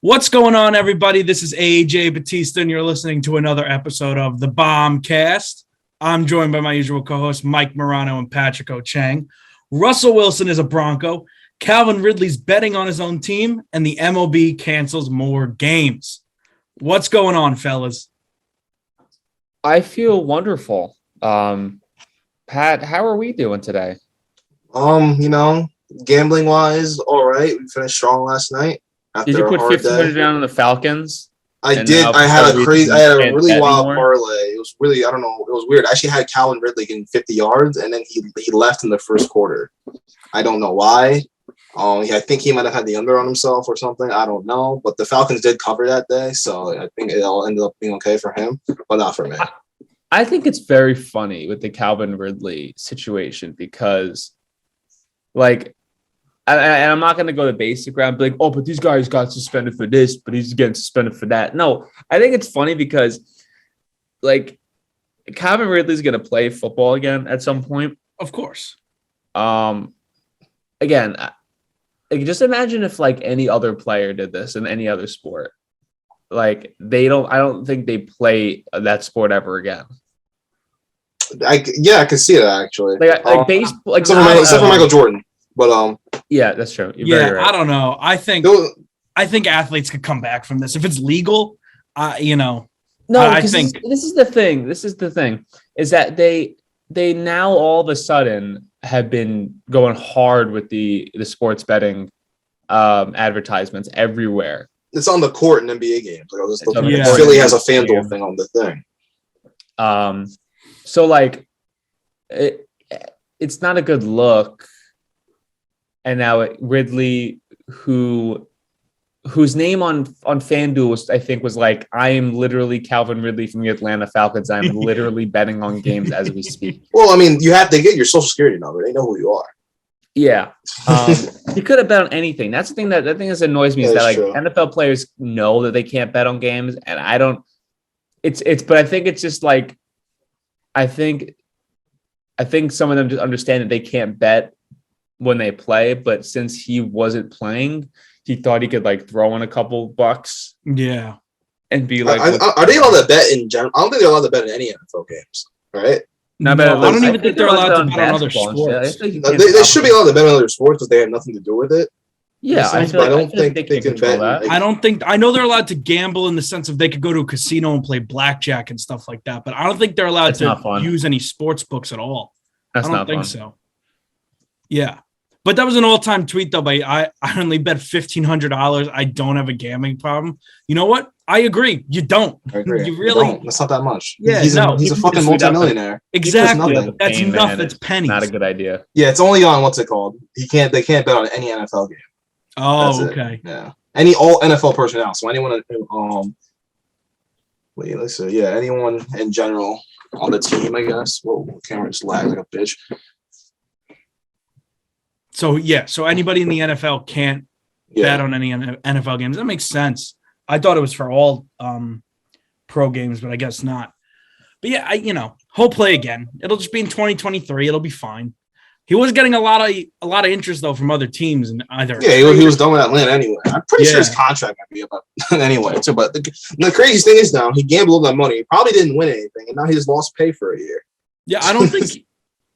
What's going on, everybody? This is AJ Batista, and you're listening to another episode of the Bomcast. I'm joined by my usual co-hosts, Mike Morano and Patrick O'Chang. Russell Wilson is a Bronco. Calvin Ridley's betting on his own team, and the MLB cancels more games. What's going on, fellas? I feel wonderful. Pat, how are we doing today? Gambling wise, all right. We finished strong last night. Did you put 1,500 down on the Falcons? I did. I had a really wild parlay. It was really, I don't know. It was weird. I actually had Calvin Ridley getting 50 yards, and then he left in the first quarter. I don't know why. I think he might have had the under on himself or something. I don't know. But the Falcons did cover that day, so I think it all ended up being okay for him, but not for me. I think it's very funny with the Calvin Ridley situation because, and I'm not going to go the basic route, like, but these guys got suspended for this, but he's getting suspended for that. No, I think it's funny because, Calvin Ridley's going to play football again at some point. Of course. Again, just imagine if, any other player did this in any other sport. I don't think they play that sport ever again. I can see that, actually. Baseball. Except for Michael Jordan. But yeah, that's true. Right. I don't know. I think athletes could come back from this if it's legal. No, I think this is the thing. Is that they now all of a sudden have been going hard with the sports betting advertisements everywhere. It's on the court in NBA games. Philly has a FanDuel thing on the thing. So it's not a good look. And now Ridley, whose name on FanDuel was I am literally Calvin Ridley from the Atlanta Falcons. I'm literally betting on games as we speak. Well, I mean, you have to get your social security number. They know who you are. Yeah. You could have bet on anything. That's the thing that annoys me is that true. NFL players know that they can't bet on games, and I don't. But I think it's just I think some of them just understand that they can't bet when they play, but since he wasn't playing, he thought he could throw in a couple bucks. Yeah. And be are they allowed to bet in general? I don't think they're allowed to bet in any NFL games, right? I don't even think they're allowed to bet on other sports. They should be allowed to bet on other sports because they have nothing to do with it. Yeah, I don't think they can bet. I know they're allowed to gamble in the sense of they could go to a casino and play blackjack and stuff like that, but I don't think they're allowed to use any sports books at all. That's I don't think so. Yeah. But that was an all-time tweet, though. I only bet $1,500. I don't have a gambling problem. You know what? I agree. You don't. I agree. You really don't. That's not that much. Yeah, he's a fucking multimillionaire. Exactly. That's enough. That's pennies. Not a good idea. Yeah, it's only on what's it called? They can't bet on any NFL game. Oh, okay. Yeah. All NFL personnel. So anyone let's see. Yeah, anyone in general on the team, I guess. Whoa, camera just lagged like a bitch. So anybody in the NFL can't bet on any NFL games. That makes sense. I thought it was for all pro games, but I guess not. But yeah, he'll play again. It'll just be in 2023. It'll be fine. He was getting a lot of interest though from other teams and either. Yeah, he was done with Atlanta anyway. I'm pretty sure his contract might be up anyway too. But the craziest thing is now he gambled that money. He probably didn't win anything, and now he just lost pay for a year. Yeah, I don't think.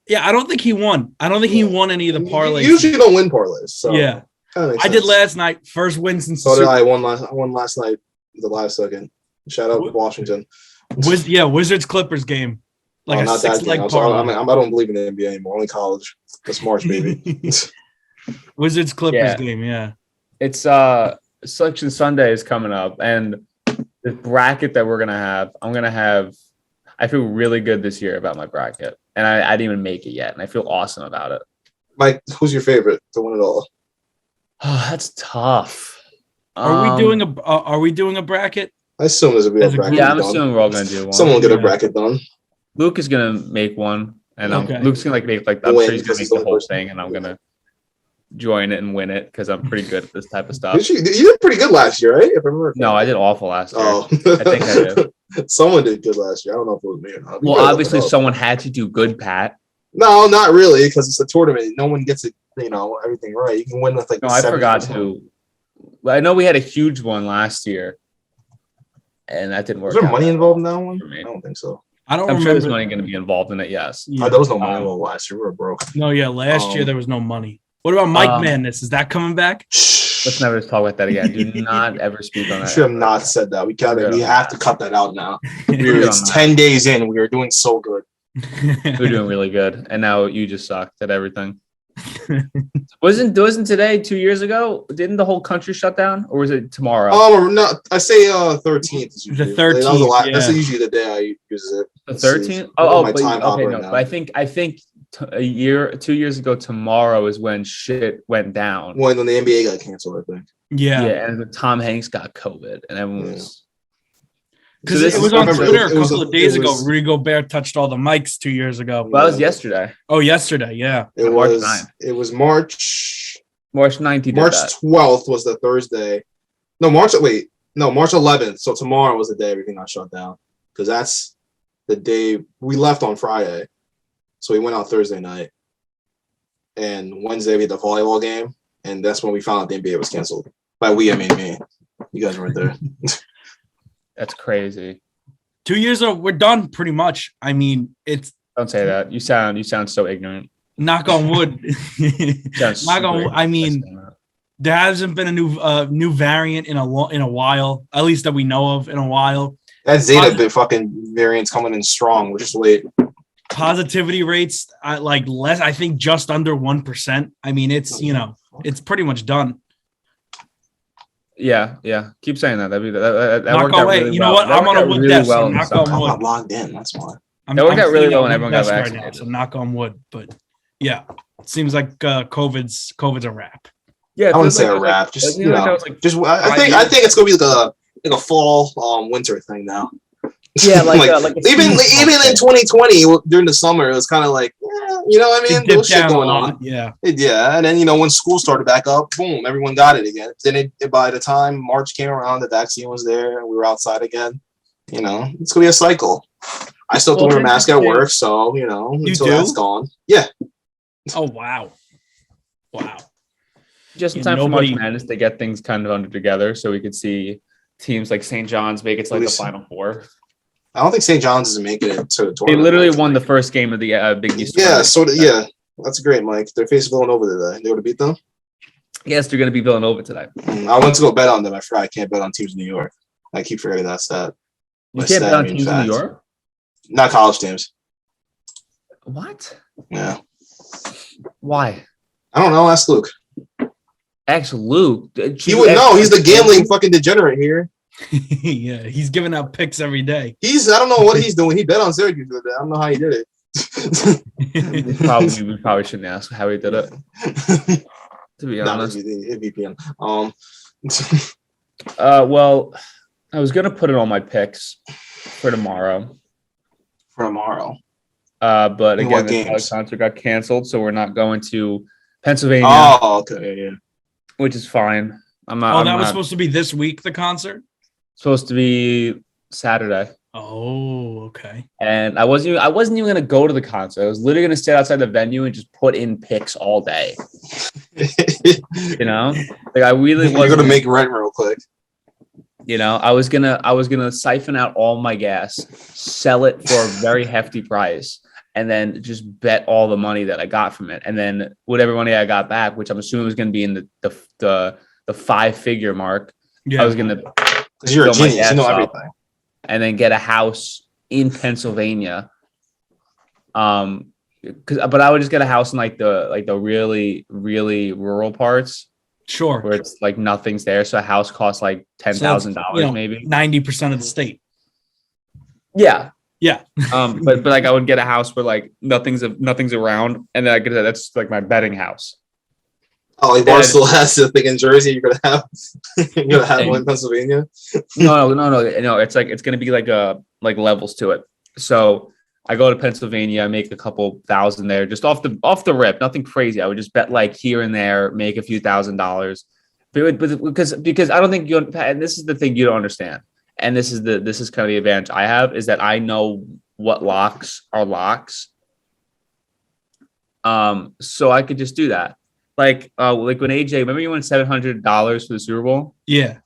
I don't think he won. I don't think he won any of the parlays. You usually don't win parlays. So yeah, I did last night. First win since. So did I. I won last night. The last second. Shout out to Washington. Wizards Clippers game. Not that game. I don't believe in the NBA anymore. Only college. That's March, baby. Wizards Clippers game. Yeah. It's Selection Sunday is coming up, and the bracket that we're gonna have, I feel really good this year about my bracket, and I didn't even make it yet, and I feel awesome about it. Mike, who's your favorite to win it all? Oh, that's tough. Are we doing a bracket? I assume there's a bracket. Yeah, I'm assuming we're all gonna do one. Someone will get a bracket done. Luke is gonna make one, and Luke's gonna make I'm sure he's gonna make the whole thing, and I'm gonna join it and win it because I'm pretty good at this type of stuff. You did pretty good last year, right? If I remember. No, I did awful last year. Oh. I think I did. Someone did good last year. I don't know if it was me or not. Well, obviously someone had to do good, Pat. No, not really, because it's a tournament. No one gets it, everything right. You can win with No, I forgot to I know we had a huge one last year, and that didn't work. Was there money involved in that one? I don't think so. I'm sure there's money going to be involved in it. Yes. Yeah. There was no money involved last year. We were broke. No, yeah, last year there was no money. What about Mike Madness? Is that coming back? Let's never talk about that again. Do not ever speak on that. Should have not said that. We have to cut that out now. It's 10 days in. We are doing so good. We're doing really good, and now you just sucked at everything. wasn't today 2 years ago? Didn't the whole country shut down, or was it tomorrow? Oh no, I say 13th is usually the 13th. That's usually the day I use it. The 13th. I think 2 years ago tomorrow is when shit went down. When the NBA got canceled, I think. Yeah, and Tom Hanks got COVID, and everyone was. Because it was on Twitter a couple of days ago. Rudy Gobert touched all the mics 2 years ago. Well, that was yesterday. Oh, yesterday, yeah. It was March 9th. March 12th was the Thursday. No, March 11th. So tomorrow was the day everything got shut down. Because that's the day we left on Friday. So we went out Thursday night. And Wednesday we had the volleyball game. And that's when we found out the NBA was canceled. By we, I mean me. You guys weren't there. That's crazy. 2 years ago, we're done pretty much. I mean, it's. Don't say that. You sound so ignorant. Knock on wood. Knock on wood. I mean, there hasn't been a new variant in a while, at least that we know of in a while. That Zeta fucking variant's coming in strong. We're just late. Positivity rates like less. I think just under 1%. I mean, it's it's pretty much done. Yeah. Keep saying that. That worked out really well. You know what? I'm on a wood desk. So knock on wood. I'm not logged in. That's why. That worked out really well when everyone got vaccinated. Right now, so knock on wood. But yeah, it seems like COVID's a wrap. Yeah, I wouldn't say a wrap. I think it's gonna be like a fall winter thing now. Yeah, even in 2020 during the summer, it was kind of like, you know what I mean? There was shit going on. Yeah. And then when school started back up, boom, everyone got it again. Then by the time March came around, the vaccine was there, and we were outside again. It's gonna be a cycle. I still have to wear a mask at work, so until that's gone. Yeah. Oh wow. Just in time for March Madness to get things kind of under together, so we could see teams like St. John's make it to the Final Four. I don't think St. John's is making it to the tournament. They literally won the first game of the Big East. Yeah, that's great, Mike. They're facing Villanova today. They would have beat them? Yes, they're going to beat Villanova today. I went to go bet on them. I forgot I can't bet on teams in New York. I keep forgetting that stat. You can't bet on teams in New York? Not college teams. What? Yeah. Why? I don't know. Ask Luke. Ask Luke. He would know. He's the gambling fucking degenerate here. Yeah, he's giving out picks every day. I don't know what he's doing. He bet on Syracuse the other day. I don't know how he did it. We probably shouldn't ask how he did it. To be honest. VPN. Well, I was gonna put it on my picks for tomorrow. But again, the concert got canceled, so we're not going to Pennsylvania. Oh, okay, yeah. Which is fine. Was supposed to be this week, the concert? Supposed to be Saturday. Oh, okay. And I wasn't even gonna go to the concert. I was literally gonna sit outside the venue and just put in picks all day. I really was gonna make rent real quick. I was gonna siphon out all my gas, sell it for a very hefty price, and then just bet all the money that I got from it. And then whatever money I got back, which I'm assuming was gonna be in the 5-figure mark, yeah. I was gonna. Because you're a genius, you know everything. And then get a house in Pennsylvania. But I would just get a house in like the really, really rural parts. Sure. Where it's like nothing's there. So a house costs like $10,000 maybe. 90% of the state. Yeah. Yeah. But like I would get a house where like nothing's around, and then that's like my betting house. Oh, like Barstool has the thing in Jersey. You're gonna have one in Pennsylvania. No. It's like it's gonna be like levels to it. So I go to Pennsylvania, I make a couple thousand there, just off the rip, nothing crazy. I would just bet like here and there, make a few $1,000s. But because I don't think you, and this is the thing you don't understand, and this is kind of the advantage I have, is that I know what locks are locks. So I could just do that. like when AJ, remember you won $700 for the Super Bowl? Yeah.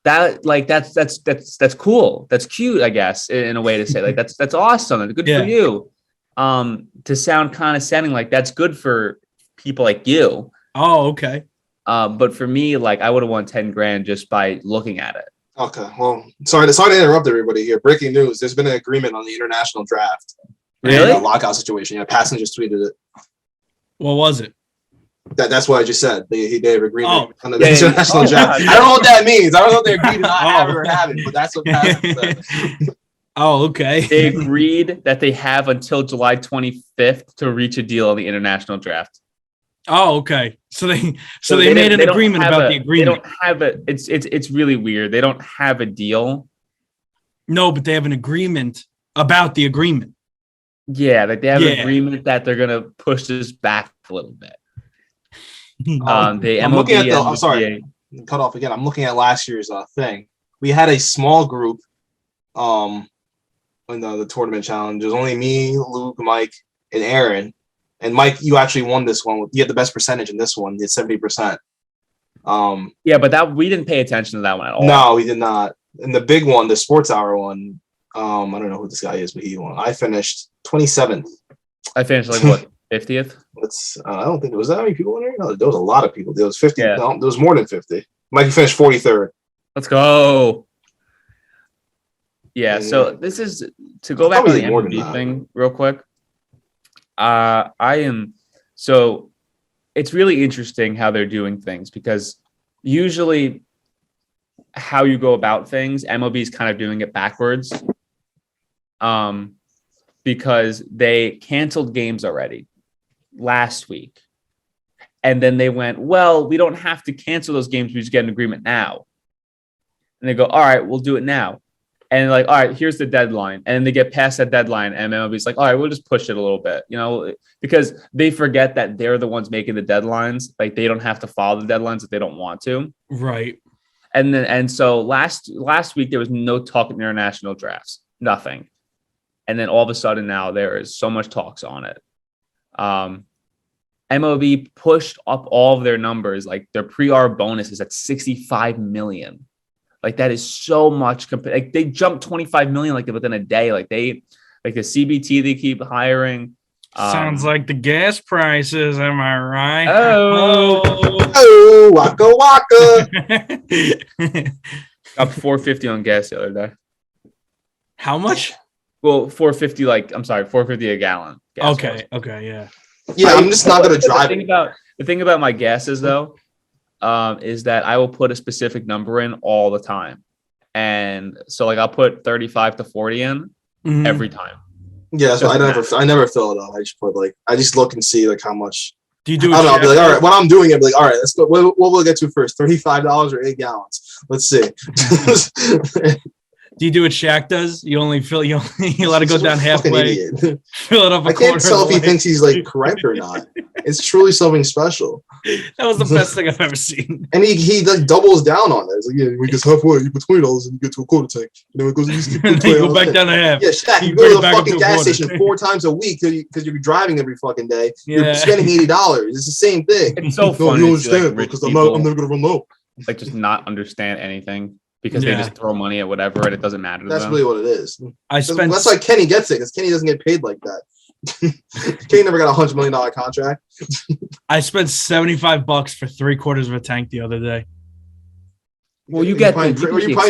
That's cool. That's cute, I guess, in a way to say. Like that's awesome. That's good for you. To sound condescending, like that's good for people like you. Oh, okay. But for me, like I would have won 10 grand just by looking at it. Okay. Well, sorry to interrupt everybody here. Breaking news: there's been an agreement on the international draft. Really? A lockout situation. Yeah, Passon just tweeted it. What was it? That's what I just said. They have agreement on the international draft. Yeah. I don't know what that means. I don't know if they agreed to not have it or have it, but that's what Passon said. Oh, okay. They agreed that they have until July 25th to reach a deal on the international draft. Oh, okay. So they made an agreement about the agreement. They don't have it. It's really weird. They don't have a deal. No, but they have an agreement about the agreement. Yeah, like they have an agreement that they're gonna push this back a little bit. I'm looking at I'm sorry, cut off again. I'm looking at last year's thing. We had a small group in the tournament challenge. It was only me, Luke, Mike, and Aaron. And Mike, you actually won this one. You had the best percentage in this one. You had 70%. Yeah, but we didn't pay attention to that one at all. No, we did not. And the big one, the sports hour one, I don't know who this guy is, but he won. I finished 27th. I finished like what, 50th? I don't think there was that many people in there. No, there was a lot of people. There was 50. Yeah. No, there was more than 50. Mike, you finished 43rd. Let's go. Yeah, so this is to go back on the MVP thing real quick. So it's really interesting how they're doing things because usually how you go about things, MLB is kind of doing it backwards. Because they canceled games already last week. And then they went, well, we don't have to cancel those games. We just get an agreement now. And they go, all right, we'll do it now. And like, all right, here's the deadline. And then they get past that deadline. And MLB's like, all right, we'll just push it a little bit, because they forget that they're the ones making the deadlines. Like they don't have to follow the deadlines if they don't want to. Right. And so last week, there was no talk of international drafts, nothing. And then all of a sudden now there is so much talks on it. MLB pushed up all of their numbers. Like their pre-arb bonus is at 65 million. Like that is so much. Like they jumped 25 million like within a day. Like the CBT they keep hiring. Sounds like the gas prices. Am I right? Oh, waka waka. Up 450 on gas the other day. How much? Well, 450. I'm sorry, 450 a gallon. Okay. Okay. Yeah. Yeah, I'm just not gonna drive. The thing about my gases though, is that I will put a specific number in all the time, and so like I'll put 35 to 40 in every time. Yeah, so I never fill it up. I just put I just look and see how much. Do you do? I don't know. I'll be like, all right, when I'm doing it, I'll be like, all right, let's go. What will get to first? $35 or 8 gallons? Let's see. Do you do what Shaq does? You let it go down halfway. Fill it up. I can't tell if he thinks he's correct or not. It's truly something special. That was the best thing I've ever seen. And he doubles down on it. It's like, yeah, we get halfway, you put $20 and you get to a quarter tank. And then it goes, you go back down to half. Yeah, Shaq, you go to the fucking gas station 4 times a week because you're driving every fucking day. Yeah. You're spending $80. It's the same thing. It's so funny. You understand because I'm never gonna run low. Like just not understand anything. Because they just throw money at whatever and it doesn't matter to them. That's really what it is. That's why Kenny gets it, because Kenny doesn't get paid like that. Kenny never got $100 million contract. I spent $75 for 3/4 of a tank the other day. Well, were you buying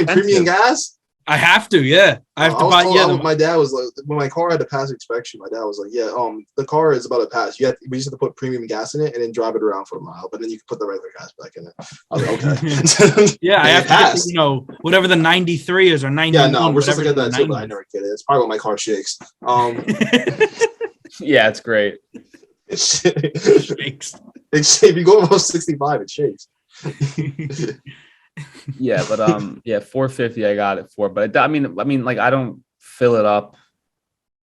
premium gas? I have to, yeah. I have to buy. My dad was like, when my car had to pass inspection, my dad was like, yeah, the car is about to pass. We just have to put premium gas in it and then drive it around for a mile, but then you can put the regular gas back in it. I was like, okay. Yeah, I have to pass. Whatever the 93 is or 90. Yeah, no, we're supposed to get that too, but I never get it. It's probably what my car shakes. Yeah, it's great. It shakes. If you go above 65, it shakes. Yeah, but 450 I got it for, but I mean I don't fill it up.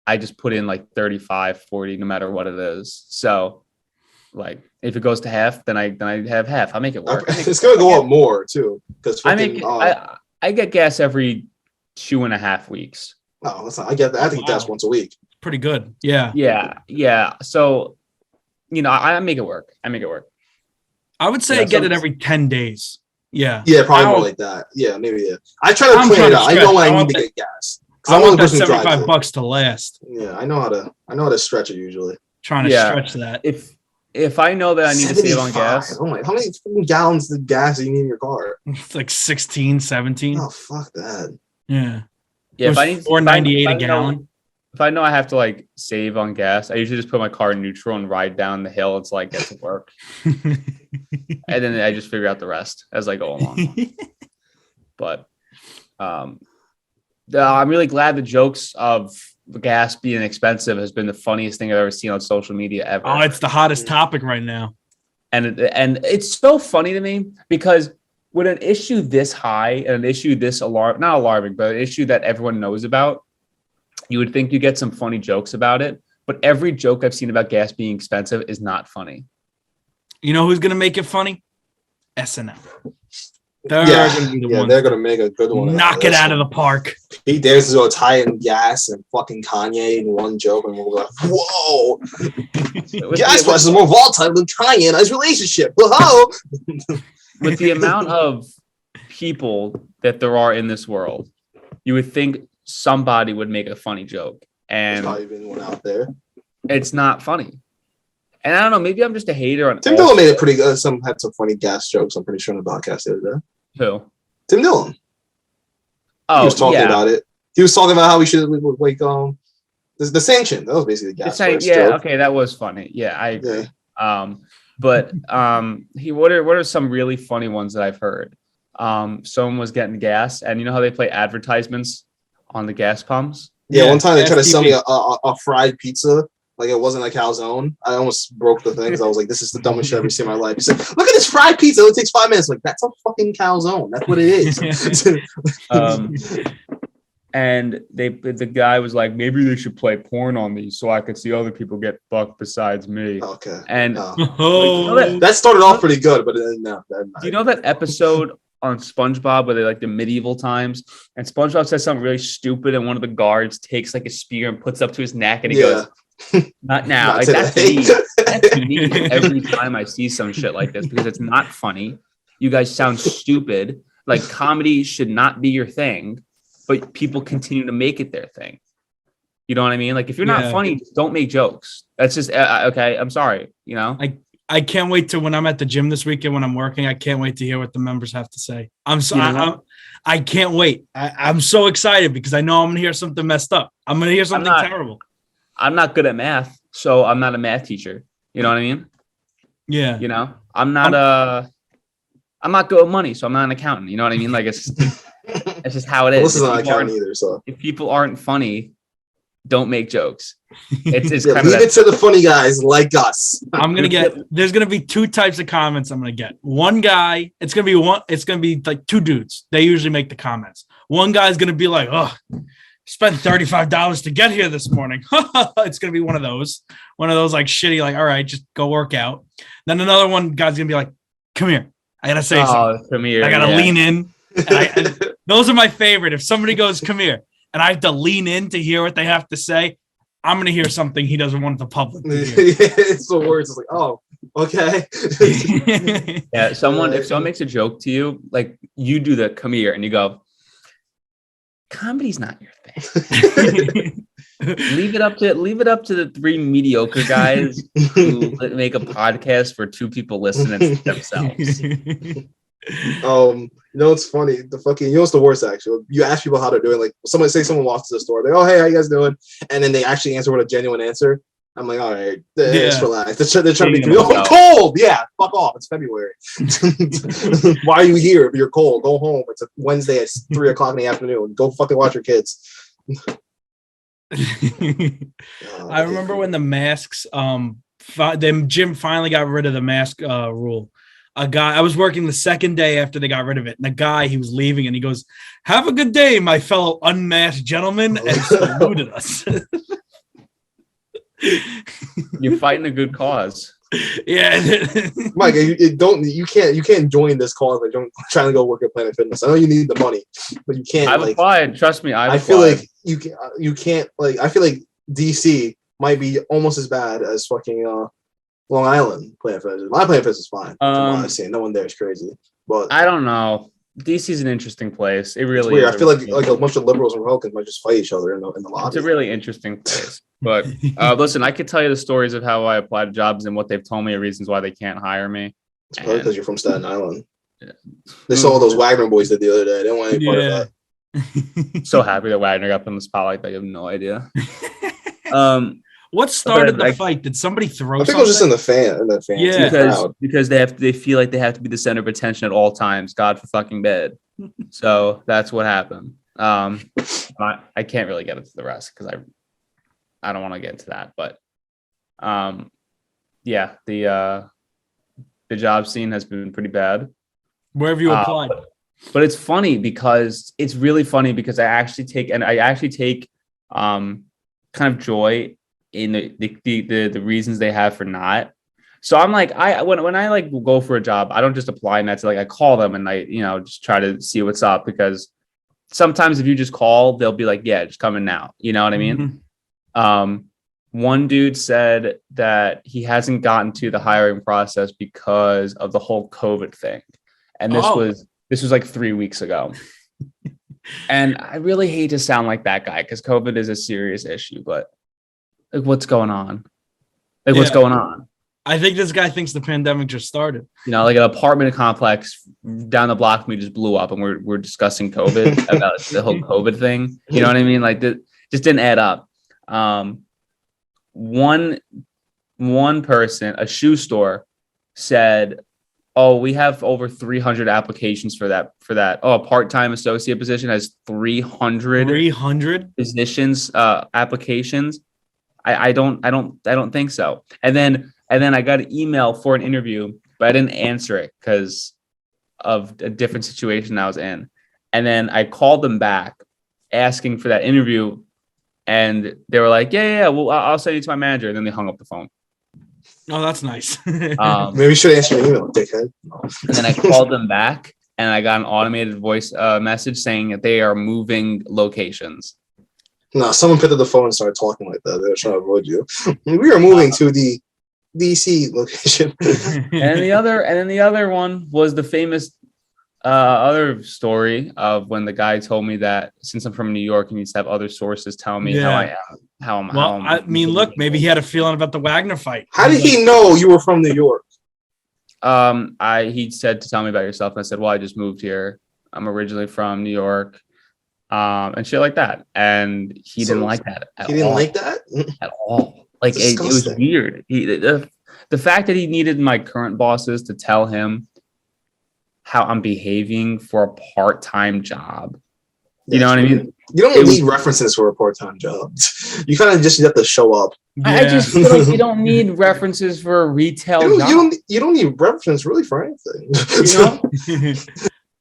I just put in 35, 40 no matter what it is. So if it goes to half, then I have half. I make it work. It's gonna go up more too because I get gas every 2.5 weeks. Oh, that's not. I get that. I think gas once a week. Pretty good. Yeah. Yeah. So I make it work. I would say I get it every 10 days. Yeah. Yeah, probably more like that. Yeah, maybe. Yeah. I try to plan it out. I know when I need to get gas. I want that $75 to last. Yeah, I know how to stretch it usually. Trying to stretch that. If I know that I need to save on gas. Oh my, how many gallons of gas do you need in your car? It's like 16, 17. Oh, fuck that. Yeah. Yeah, if I need $4.98 a gallon. If I know I have to like save on gas, I usually just put my car in neutral and ride down the hill until I get to work. And then I just figure out the rest as I go along. But I'm really glad the jokes of gas being expensive has been the funniest thing I've ever seen on social media ever. Oh, it's the hottest topic right now. And it's so funny to me because with an issue this high and an issue this not alarming, but an issue that everyone knows about, you would think you get some funny jokes about it. But every joke I've seen about gas being expensive is not funny. You know who's going to make it funny? SNL. They're going to make a good one. Knock it out of the park. He dares to go tie in gas and fucking Kanye in one joke, and we'll go, whoa. Gas prices are more volatile than Kanye and his relationship. Whoa. With the amount of people that there are in this world, you would think somebody would make a funny joke. And there's not even one out there. It's not funny. And I don't know, maybe I'm just a hater on Tim Dillon made it pretty good. Had some funny gas jokes, I'm pretty sure, on the podcast the other day. Who? Tim Dillon. Oh, he was talking about it. He was talking about how we should like the sanction. That was basically the gas price joke. Okay, that was funny. Yeah, I agree. Yeah. What are some really funny ones that I've heard? Someone was getting gas, and you know how they play advertisements on the gas pumps? Yeah, one time they tried to sell me a fried pizza. Like it wasn't a calzone. I almost broke the thing because I was like, "This is the dumbest shit I've ever seen in my life." He said, "Look at this fried pizza. It takes 5 minutes." I'm like, that's a fucking calzone. That's what it is. And the guy was like, "Maybe they should play porn on these so I could see other people get fucked besides me." Okay. And that started off pretty good, but no. Do you know that episode on SpongeBob where they like the medieval times, and SpongeBob says something really stupid, and one of the guards takes like a spear and puts it up to his neck, and he goes, "Not now." Not like that's me. That's me every time I see some shit like this because it's not funny. You guys sound stupid. Like comedy should not be your thing, but people continue to make it their thing. You know what I mean? Like if you're not funny, don't make jokes. That's just okay. I'm sorry. You know. I can't wait to when I'm at the gym this weekend when I'm working. I can't wait to hear what the members have to say. I can't wait. I'm so excited because I know I'm gonna hear something messed up. I'm gonna hear something terrible. I'm not good at math, so I'm not a math teacher. You know what I mean? Yeah. You know, I'm not good with money, so I'm not an accountant. You know what I mean? Like it's just how it is. Well, this is not an accountant either. So if people aren't funny, don't make jokes. It's leave it to the funny guys like us. There's gonna be two types of comments I'm gonna get. One guy, it's gonna be like two dudes. They usually make the comments. One guy's gonna be like, "Oh, spent $35 to get here this morning." It's gonna be one of those like shitty, like, all right, just go work out. Then another one guy's gonna be like, "Come here, I gotta say something. Come here, I gotta lean in." And those are my favorite. If somebody goes, "Come here," and I have to lean in to hear what they have to say, I'm gonna hear something he doesn't want the public to hear. It's the worst. It's like, oh, okay. Yeah, if someone makes a joke to you, like you do the "come here" and you go, "Comedy's not your thing." Leave it up to the three mediocre guys who make a podcast for two people listening to themselves. You know, it's funny. You know what's the worst actually? You ask people how they're doing. Like someone walks to the store, they go, "Oh, hey, how you guys doing?" And then they actually answer with a genuine answer. I'm like, all right, just relax. They're trying to make me cold. Yeah, fuck off. It's February. Why are you here if you're cold? Go home. It's a Wednesday at 3:00 in the afternoon. Go fucking watch your kids. I remember when the masks, the gym finally got rid of the mask rule. I was working the second day after they got rid of it, and the guy, he was leaving, and he goes, "Have a good day, my fellow unmasked gentlemen," and saluted us. You're fighting a good cause. Yeah, Mike, you can't join this cause by trying to go work at Planet Fitness. I know you need the money, but you can't. I've applied. Trust me, I feel like you can't. Like I feel like DC might be almost as bad as fucking Long Island, Planet Fitness. My Planet Fitness is fine. From what I've seen, no one there is crazy. But I don't know. DC is an interesting place. It really it's weird. is. I feel like a bunch of liberals and Republicans might just fight each other in the lobby. It's a really interesting place. But listen, I could tell you the stories of how I applied to jobs and what they've told me are reasons why they can't hire me. It's probably because you're from Staten Island. Yeah. They saw all those Wagner boys did the other day. They didn't want any part of that. So happy that Wagner got put in the spotlight that you have no idea. What started the fight? Did somebody throw? I think it was just in the fans. Yeah, because they feel like they have to be the center of attention at all times. God for fucking bed. So that's what happened. I can't really get into the rest because I don't want to get into that. But yeah, the job scene has been pretty bad. Where have you applied? But it's funny because I actually take kind of joy in the reasons they have for not. So I'm like, when I like go for a job, I don't just apply and that's like I call them and I just try to see what's up, because sometimes if you just call, they'll be like, yeah, just come in now. You know what I mean? Mm-hmm. One dude said that he hasn't gotten to the hiring process because of the whole COVID thing, and this was like 3 weeks ago. And I really hate to sound like that guy because COVID is a serious issue, but like, what's going on? What's going on? I think this guy thinks the pandemic just started. Like an apartment complex down the block from me just blew up, and we're discussing COVID about the whole COVID thing. You know what I mean? Like, that just didn't add up. One person, a shoe store, said, "Oh, we have over 300 applications for that. Oh, a part-time associate position has 300 positions, applications. I don't think so." And then I got an email for an interview, but I didn't answer it because of a different situation I was in. And then I called them back asking for that interview, and they were like, yeah, well, I'll send you to my manager. And then they hung up the phone. Oh, that's nice. Maybe you should answer your email, dickhead. And then I called them back, and I got an automated voice message saying that they are moving locations. No, someone picked up the phone and started talking like that. They were trying to avoid you. We are moving to the DC location. And the other one was the famous other story of when the guy told me that since I'm from New York, he needs to have other sources tell me how I am. I mean, look, maybe he had a feeling about the Wagner fight. How did he know you were from New York? He said to tell me about yourself, and I said, well, I just moved here. I'm originally from New York, and shit like that. And he didn't like that at all. He didn't like that? At all. Like, it was weird. The fact that he needed my current bosses to tell him how I'm behaving for a part-time job. You know what I mean? You don't need references for a part-time job. You kind of just have to show up. Yeah. I just feel like you don't need references for a retail job. You don't need references really for anything.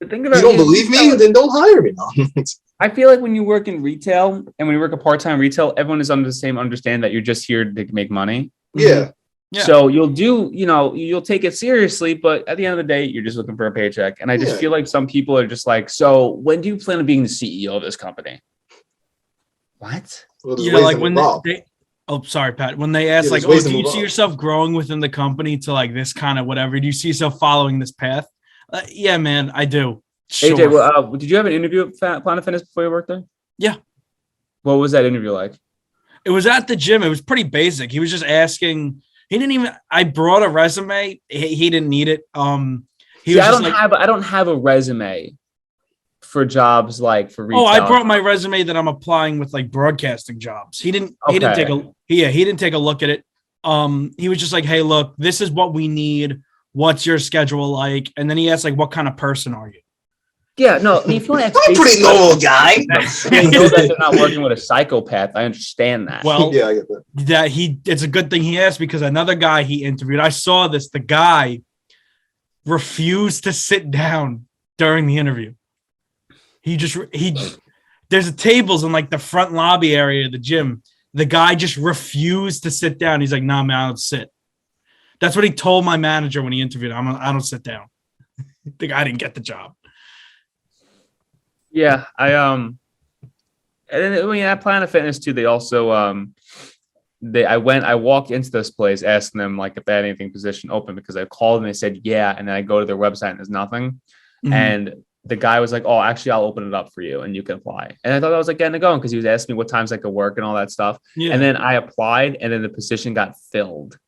Think about you don't believe me? Then don't hire me now. I feel like when you work in retail and when you work a part-time retail, everyone is under the same understand that you're just here to make money. Yeah. Yeah. So you'll take it seriously, but at the end of the day, you're just looking for a paycheck. And I just feel like some people are just like, so when do you plan on being the CEO of this company? What? Like when sorry, Pat. When they ask, like, oh, do you see yourself growing within the company to like this kind of whatever? Do you see yourself following this path? Yeah, man, I do. Sure. AJ, did you have an interview at Planet Fitness before you worked there? Yeah. What was that interview like? It was at the gym. It was pretty basic. He was just asking. He didn't even. I brought a resume. He didn't need it. I don't have a resume for jobs like for retail. Oh, I brought my resume that I'm applying with like broadcasting jobs. He didn't take a look at it. He was just like, hey, look, this is what we need. What's your schedule like? And then he asked, like, what kind of person are you? Yeah, no, I mean, if you want to I'm a pretty normal guy. You know that they're not working with a psychopath. I understand that. Well, yeah, I get that. It's a good thing he asked, because another guy he interviewed, I saw this, the guy refused to sit down during the interview. There's tables in like the front lobby area of the gym. The guy just refused to sit down. He's like, nah, man, I don't sit. That's what he told my manager when he interviewed him. I don't sit down. The guy didn't get the job. Yeah, and then at Planet Fitness too, they also I walked into this place asking them like if they had anything position open because I called and they said yeah, and then I go to their website and there's nothing. Mm-hmm. And the guy was like, oh, actually I'll open it up for you and you can apply. And I thought I was like getting it going because he was asking me what times I could work and all that stuff. Yeah. And then I applied and then the position got filled.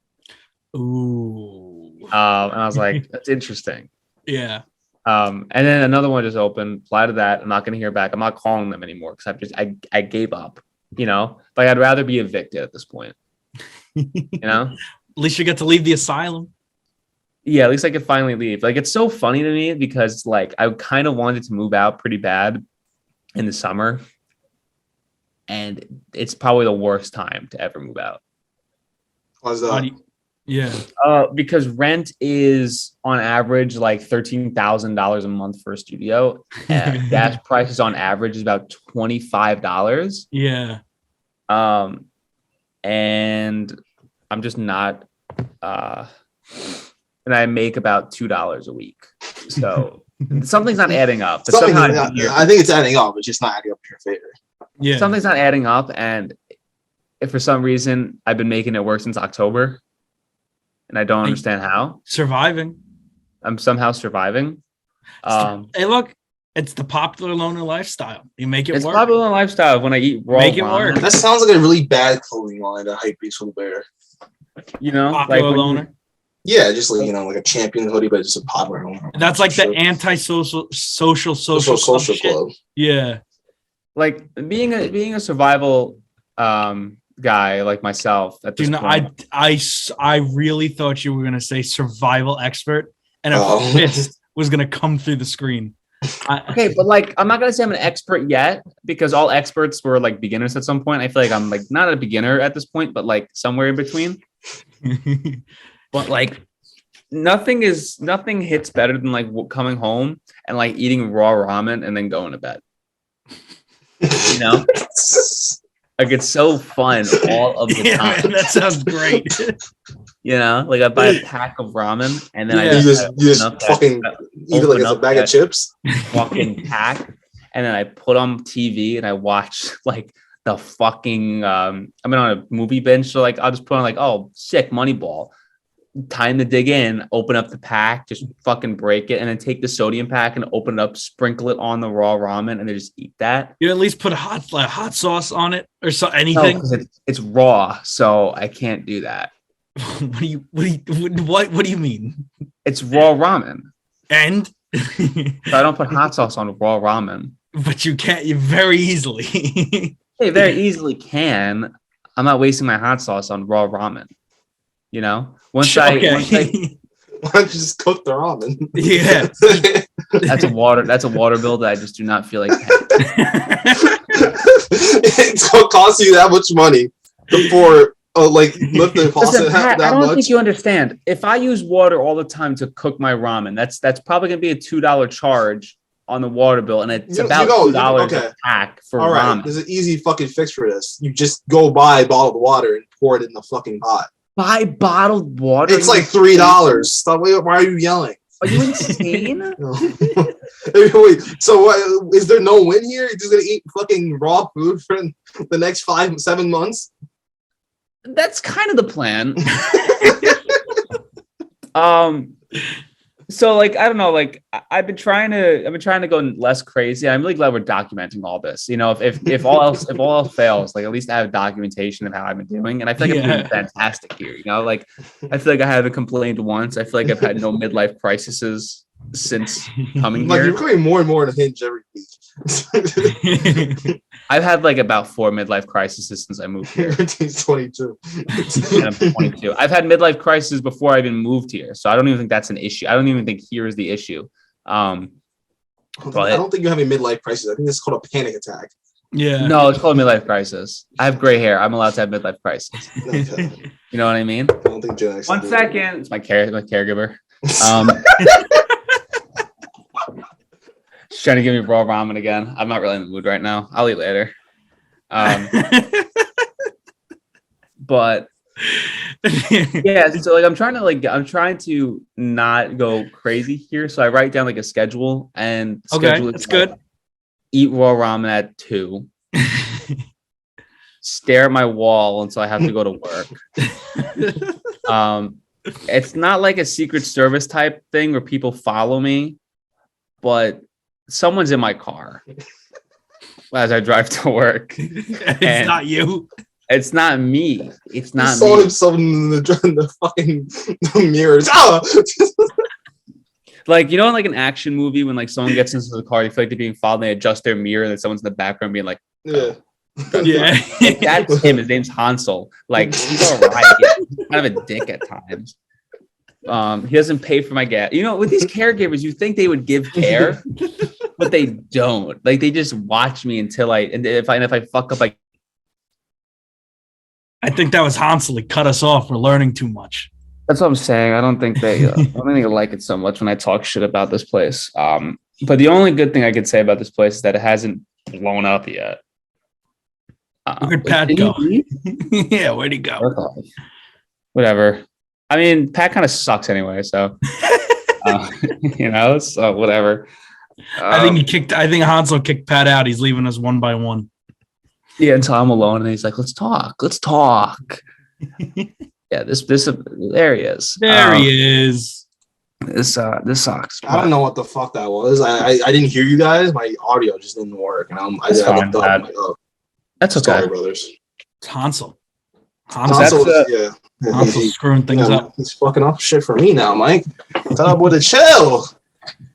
Ooh. And I was like, that's interesting. Yeah. And then another one just opened, applied to that. I'm not going to hear back. I'm not calling them anymore because I gave up, like I'd rather be evicted at this point, At least you get to leave the asylum. Yeah, at least I could finally leave. Like, it's so funny to me because like I kind of wanted to move out pretty bad in the summer. And it's probably the worst time to ever move out. Why's that? Yeah. Because rent is on average like $13,000 a month for a studio. Gas prices on average is about $25. Yeah. And I'm just not. And I make about $2 a week. So something's not adding up. But I think it's adding up. It's just not adding up in your favor. Yeah. Something's not adding up, and if for some reason I've been making it work since October. And I don't understand how. Surviving. I'm somehow surviving. Hey, look, it's the popular loner lifestyle. You make it work. It's popular lifestyle when I eat raw Make it work. That sounds like a really bad clothing line to hype beast will bear. Popular loner. Yeah, just like, like a champion hoodie, but just a popular loner. That's like the anti-social social club. Yeah. Like being a survival guy like myself at this point. I really thought you were gonna say survival expert and a fist was gonna come through the screen. Okay, but like I'm not gonna say I'm an expert yet because all experts were like beginners at some point. I feel like I'm like not a beginner at this point, but like somewhere in between. But like nothing hits better than like coming home and like eating raw ramen and then going to bed. Like it's so fun all of the time. Man, that sounds great. Like I buy a pack of ramen and then I you just fucking eat it like it's a bag of chips. Fucking pack, and then I put on TV and I watch like the fucking. I'm on a movie binge, so like I'll just put on like, oh, sick, Moneyball. Time to dig in, open up the pack, just fucking break it, and then take the sodium pack and open it up, sprinkle it on the raw ramen, and then just eat that. You at least put a hot sauce on it or anything. No, it's raw, so I can't do that. What do you mean? It's raw ramen, and so I don't put hot sauce on raw ramen. But you can't. You very easily. Hey, very easily can. I'm not wasting my hot sauce on raw ramen. Once I why don't you just cook the ramen? Yeah. That's a water bill that I just do not feel like it's gonna cost you that much money before lift the faucet I don't think you understand. If I use water all the time to cook my ramen, that's probably gonna be a $2 charge on the water bill, and it's about $2 a pack for all right, ramen. There's an easy fucking fix for this. You just go buy bottled water and pour it in the fucking pot. Buy bottled water? It's like $3. Stop! Why are you yelling? Are you insane? Wait, so what, is there no win here? You're just gonna eat fucking raw food for the next 5-7 months? That's kind of the plan. So like I don't know, like I've been trying to go less crazy. I'm really glad we're documenting all this. If all else fails, like at least I have documentation of how I've been doing, and I feel like I'm doing fantastic here. Like I feel like I haven't complained once. I feel like I've had no midlife crises since coming here. You're becoming more and more in a hinge every week. I've had like about 4 midlife crises since I moved here. He's 22. And I'm 22. I've had midlife crises before I even moved here, so I don't even think that's an issue. I don't even think here is the issue. I don't think you have a midlife crisis. I think it's called a panic attack. Yeah. No, it's called a midlife crisis. I have gray hair. I'm allowed to have midlife crisis. Okay. You know what I mean? I don't think Gen X. 1 second. It's my caregiver. She's trying to give me raw ramen again. I'm not really in the mood right now. I'll eat later. But yeah, so like I'm trying to not go crazy here. So I write down like a schedule and schedule. That's good. Eat raw ramen at 2. stare at my wall until I have to go to work. It's not like a Secret Service type thing where people follow me, but someone's in my car as I drive to work. It's not you. It's not me. It's not me. Saw himself in the fucking mirrors. Like, you know, in like an action movie when like someone gets into the car, they feel like they're being followed, and they adjust their mirror, and then someone's in the background being like, yeah. Yeah. Like, that's him. His name's Hansel. Like, he's all right. He's kind of a dick at times. He doesn't pay for my gas. You know, with these caregivers, you think they would give care, but they don't. Like, they just watch me until if I fuck up, I think that was Hansel. He cut us off. We're learning too much. That's what I'm saying. I don't think they like it so much when I talk shit about this place. But the only good thing I could say about this place is that it hasn't blown up yet. Where'd Pat go? Yeah, where'd he go? Whatever. I mean, Pat kind of sucks anyway, so you know, so whatever. I think Hansel kicked Pat out. He's leaving us one by one. Yeah, until I'm alone, and he's like, "Let's talk. Yeah, this there he is. There he is. This sucks. I don't know what the fuck that was. I didn't hear you guys. My audio just didn't work, and I looked up. I'm like, oh. That's okay. Sorry, brothers. It's Hansel. Hansel's screwing things up. He's fucking up shit for me now, Mike. Tell up with a chill.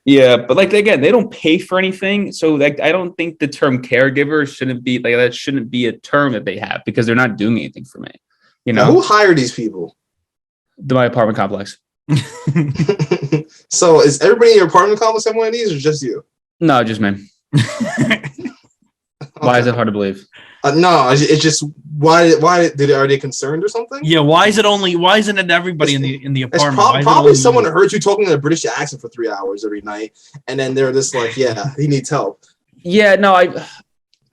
Yeah, but like again, they don't pay for anything, so like I don't think the term caregiver shouldn't be like that. Shouldn't be a term that they have because they're not doing anything for me. You know, who hired these people? My apartment complex. So is everybody in your apartment complex have one of these, or just you? No, just me. Why is it hard to believe? No, it's just why are they concerned or something? Yeah, why isn't it everybody in the apartment? Probably someone heard you talking in a British accent for 3 hours every night, and then they're just like, yeah, he needs help. Yeah, no, I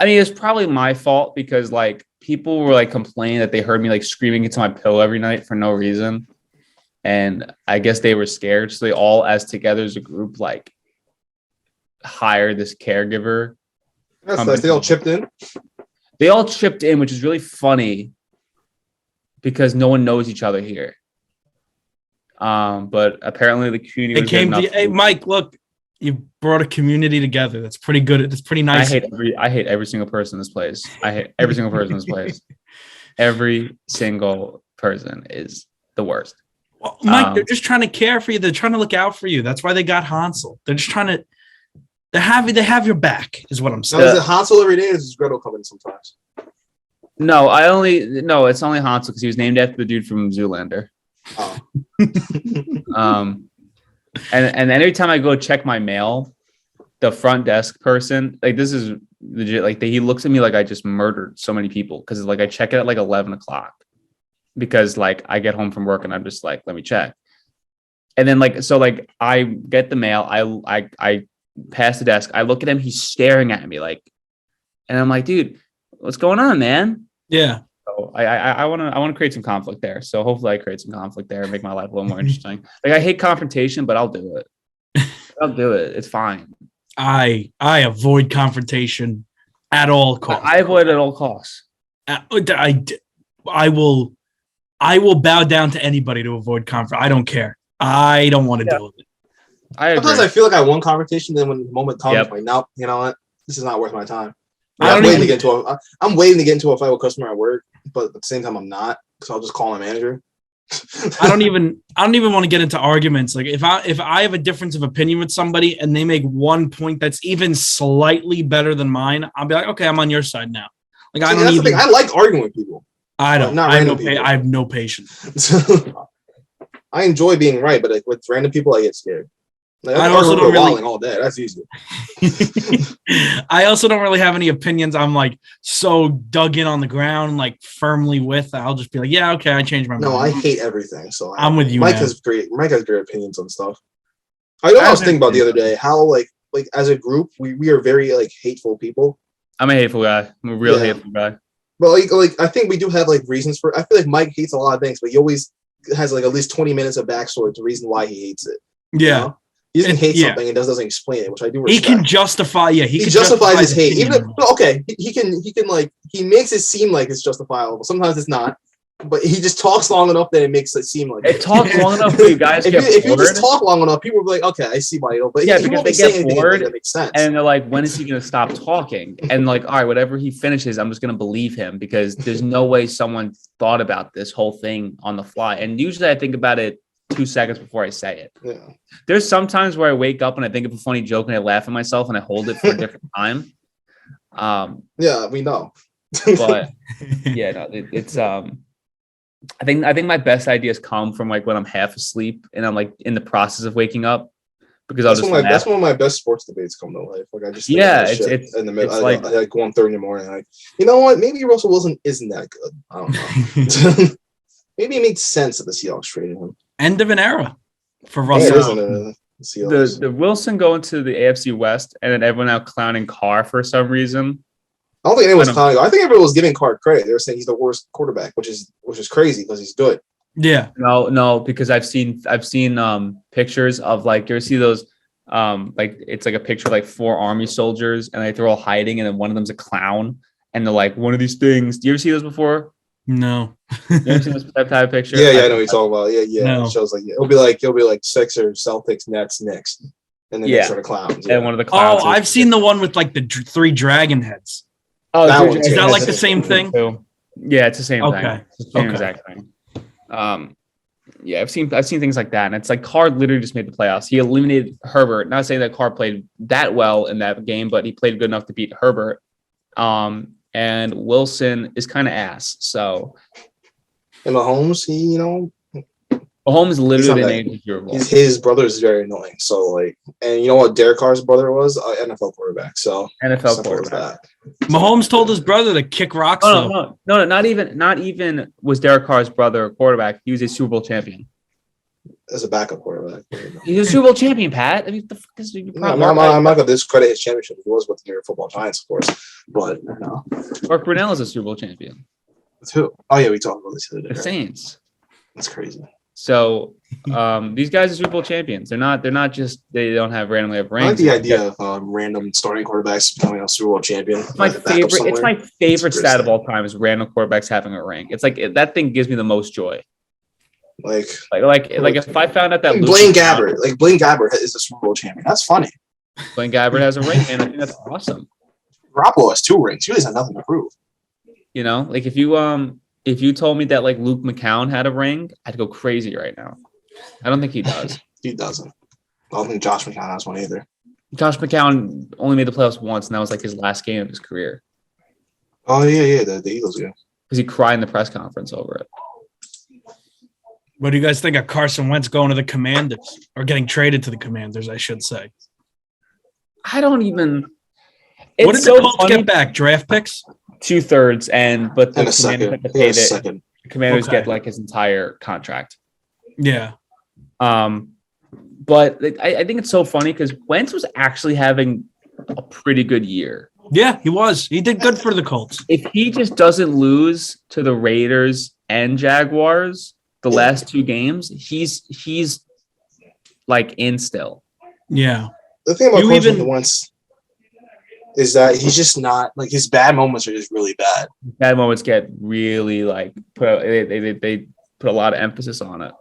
mean it's probably my fault because like people were like complaining that they heard me like screaming into my pillow every night for no reason, and I guess they were scared, so they all as together as a group like hired this caregiver. That's nice. They all chipped in. They all chipped in, which is really funny because no one knows each other here. But apparently the community. Hey, Mike, look, you brought a community together. That's pretty good. That's pretty nice. I hate every single person in this place. I hate every single person in this place. Every single person is the worst. Well, Mike, they're just trying to care for you. They're trying to look out for you. That's why they got Hansel. They're just trying to. They have your back, is what I'm saying. Now, is it Hansel every day, or is Gretel coming sometimes? No, it's only Hansel because he was named after the dude from Zoolander. Oh. And every time I go check my mail, the front desk person, like this is legit, like he looks at me like I just murdered so many people because like I check it at like 11 o'clock because like I get home from work and I'm just like, let me check. And then like, so like I get the mail, I pass the desk, I look at him, he's staring at me like, and I'm like, dude, what's going on, man? Yeah. So I want to create some conflict there. So hopefully I create some conflict there and make my life a little more interesting. Like I hate confrontation, but I'll do it. It's fine. I avoid confrontation at all costs. I avoid it at all costs. I will bow down to anybody to avoid conflict. I don't care. I don't want to deal with it. Sometimes I feel like I won confrontation, then when the moment comes, I'm like, nope, you know what? This is not worth my time. I'm waiting to get into a fight with a customer at work, but at the same time, I'm not, because I'll just call my manager. I don't even want to get into arguments. Like if I have a difference of opinion with somebody and they make one point that's even slightly better than mine, I'll be like, okay, I'm on your side now. Like I like arguing with people. I don't. I have no patience. I enjoy being right, but like with random people, I get scared. Like, I also don't really all day. That's easy. I also don't really have any opinions. I'm like so dug in on the ground, like firmly with. I'll just be like, yeah, okay, I changed my mind. No, I hate everything. So I'm with you. Mike has great opinions on stuff. I was thinking about the other day how like as a group we are very like hateful people. I'm a hateful guy. I'm a real hateful guy. But like I think we do have like reasons for. I feel like Mike hates a lot of things, but he always has like at least 20 minutes of backstory to reason why he hates it. Yeah. You know? He doesn't hate something and doesn't explain it, which I do respect. He can justify. Yeah, he justifies his hate. Even he can like he makes it seem like it's justifiable. Sometimes it's not, but he just talks long enough that it makes it seem like it talks long enough for you guys. If you just talk long enough, people will be like, okay, I see why. But yeah, because they get bored. That makes sense. And they're like, when is he going to stop talking? And like, all right, whatever he finishes, I'm just going to believe him because there's no way someone thought about this whole thing on the fly. And usually I think about it 2 seconds before I say it. Yeah. There's sometimes where I wake up and I think of a funny joke and I laugh at myself and I hold it for a different time. Yeah, we know. But yeah, no, it's I think my best ideas come from like when I'm half asleep and I'm like in the process of waking up because that's one of my best sports debates come to life. Like I just it's in the middle. It's like 1:30 in the morning. Like, you know what? Maybe Russell Wilson isn't that good. I don't know. Maybe it makes sense that the Seahawks traded him. End of an era for Russell. The Wilson going to the AFC West and then everyone now clowning Carr for some reason. I don't think anyone was clowning. I think everyone was giving Carr credit. They were saying he's the worst quarterback, which is crazy because he's good. Yeah. No, because I've seen pictures of like you ever see those like it's like a picture of like 4 army soldiers and like they're all hiding and then one of them's a clown and they're like one of these things. Do you ever see those before? No. You ever seen this type of picture? Yeah, I know what you're talking about. Yeah. No. It shows like it'll be like Sixers, Celtics, Nets, Knicks, and then sort of clowns. Yeah. And one of the clowns. Oh, I've seen the one with like the 3 dragon heads. Oh, is that like the same thing? Yeah, it's the same thing. It's the same exact thing. Yeah, I've seen things like that, and it's like Carr literally just made the playoffs. He eliminated Herbert. Not saying that Carr played that well in that game, but he played good enough to beat Herbert. And Wilson is kind of ass. So, and Mahomes, Mahomes literally been injury. His brother is very annoying. So like, and you know what Derek Carr's brother was? NFL quarterback. So NFL quarterback. Mahomes told his brother to kick rocks. No, not even was Derek Carr's brother a quarterback. He was a Super Bowl champion. As a backup quarterback. He's a Super Bowl champion, Pat. I mean, the fuck is you? I'm not going to discredit his championship. He was with the New York Football Giants, of course. But no. Mark Brunell is a Super Bowl champion. With who? Oh yeah, we talked about this the other day. The Saints. That's crazy. So these guys are Super Bowl champions. They don't have randomly have rings. I like the idea of random starting quarterbacks becoming a Super Bowl champion. It's my favorite stat of all time is random quarterbacks having a ring. It's like that thing gives me the most joy. Like if I found out that Blaine Gabbert is a Super Bowl champion, that's funny. Blaine Gabbert has a ring, and I think that's awesome. Garoppolo has 2 rings. He really has nothing to prove. You know, like if you told me that like Luke McCown had a ring, I'd go crazy right now. I don't think he does. He doesn't. I don't think Josh McCown has one either. Josh McCown only made the playoffs once, and that was like his last game of his career. Oh yeah, the Eagles, yeah. Because he cried in the press conference over it. What do you guys think of Carson Wentz going to the Commanders or getting traded to the Commanders? I should say. I don't even. What did the Colts get back? Draft picks? 2/3, but the Commanders have to pay the Commanders get like his entire contract. Yeah. But I think it's so funny because Wentz was actually having a pretty good year. Yeah, he was. He did good for the Colts. If he just doesn't lose to the Raiders and Jaguars the last 2 games, he's like in still. Yeah. The thing about Carson Wentz is that he's just not like his bad moments are just really bad. Bad moments get really like they put a lot of emphasis on it.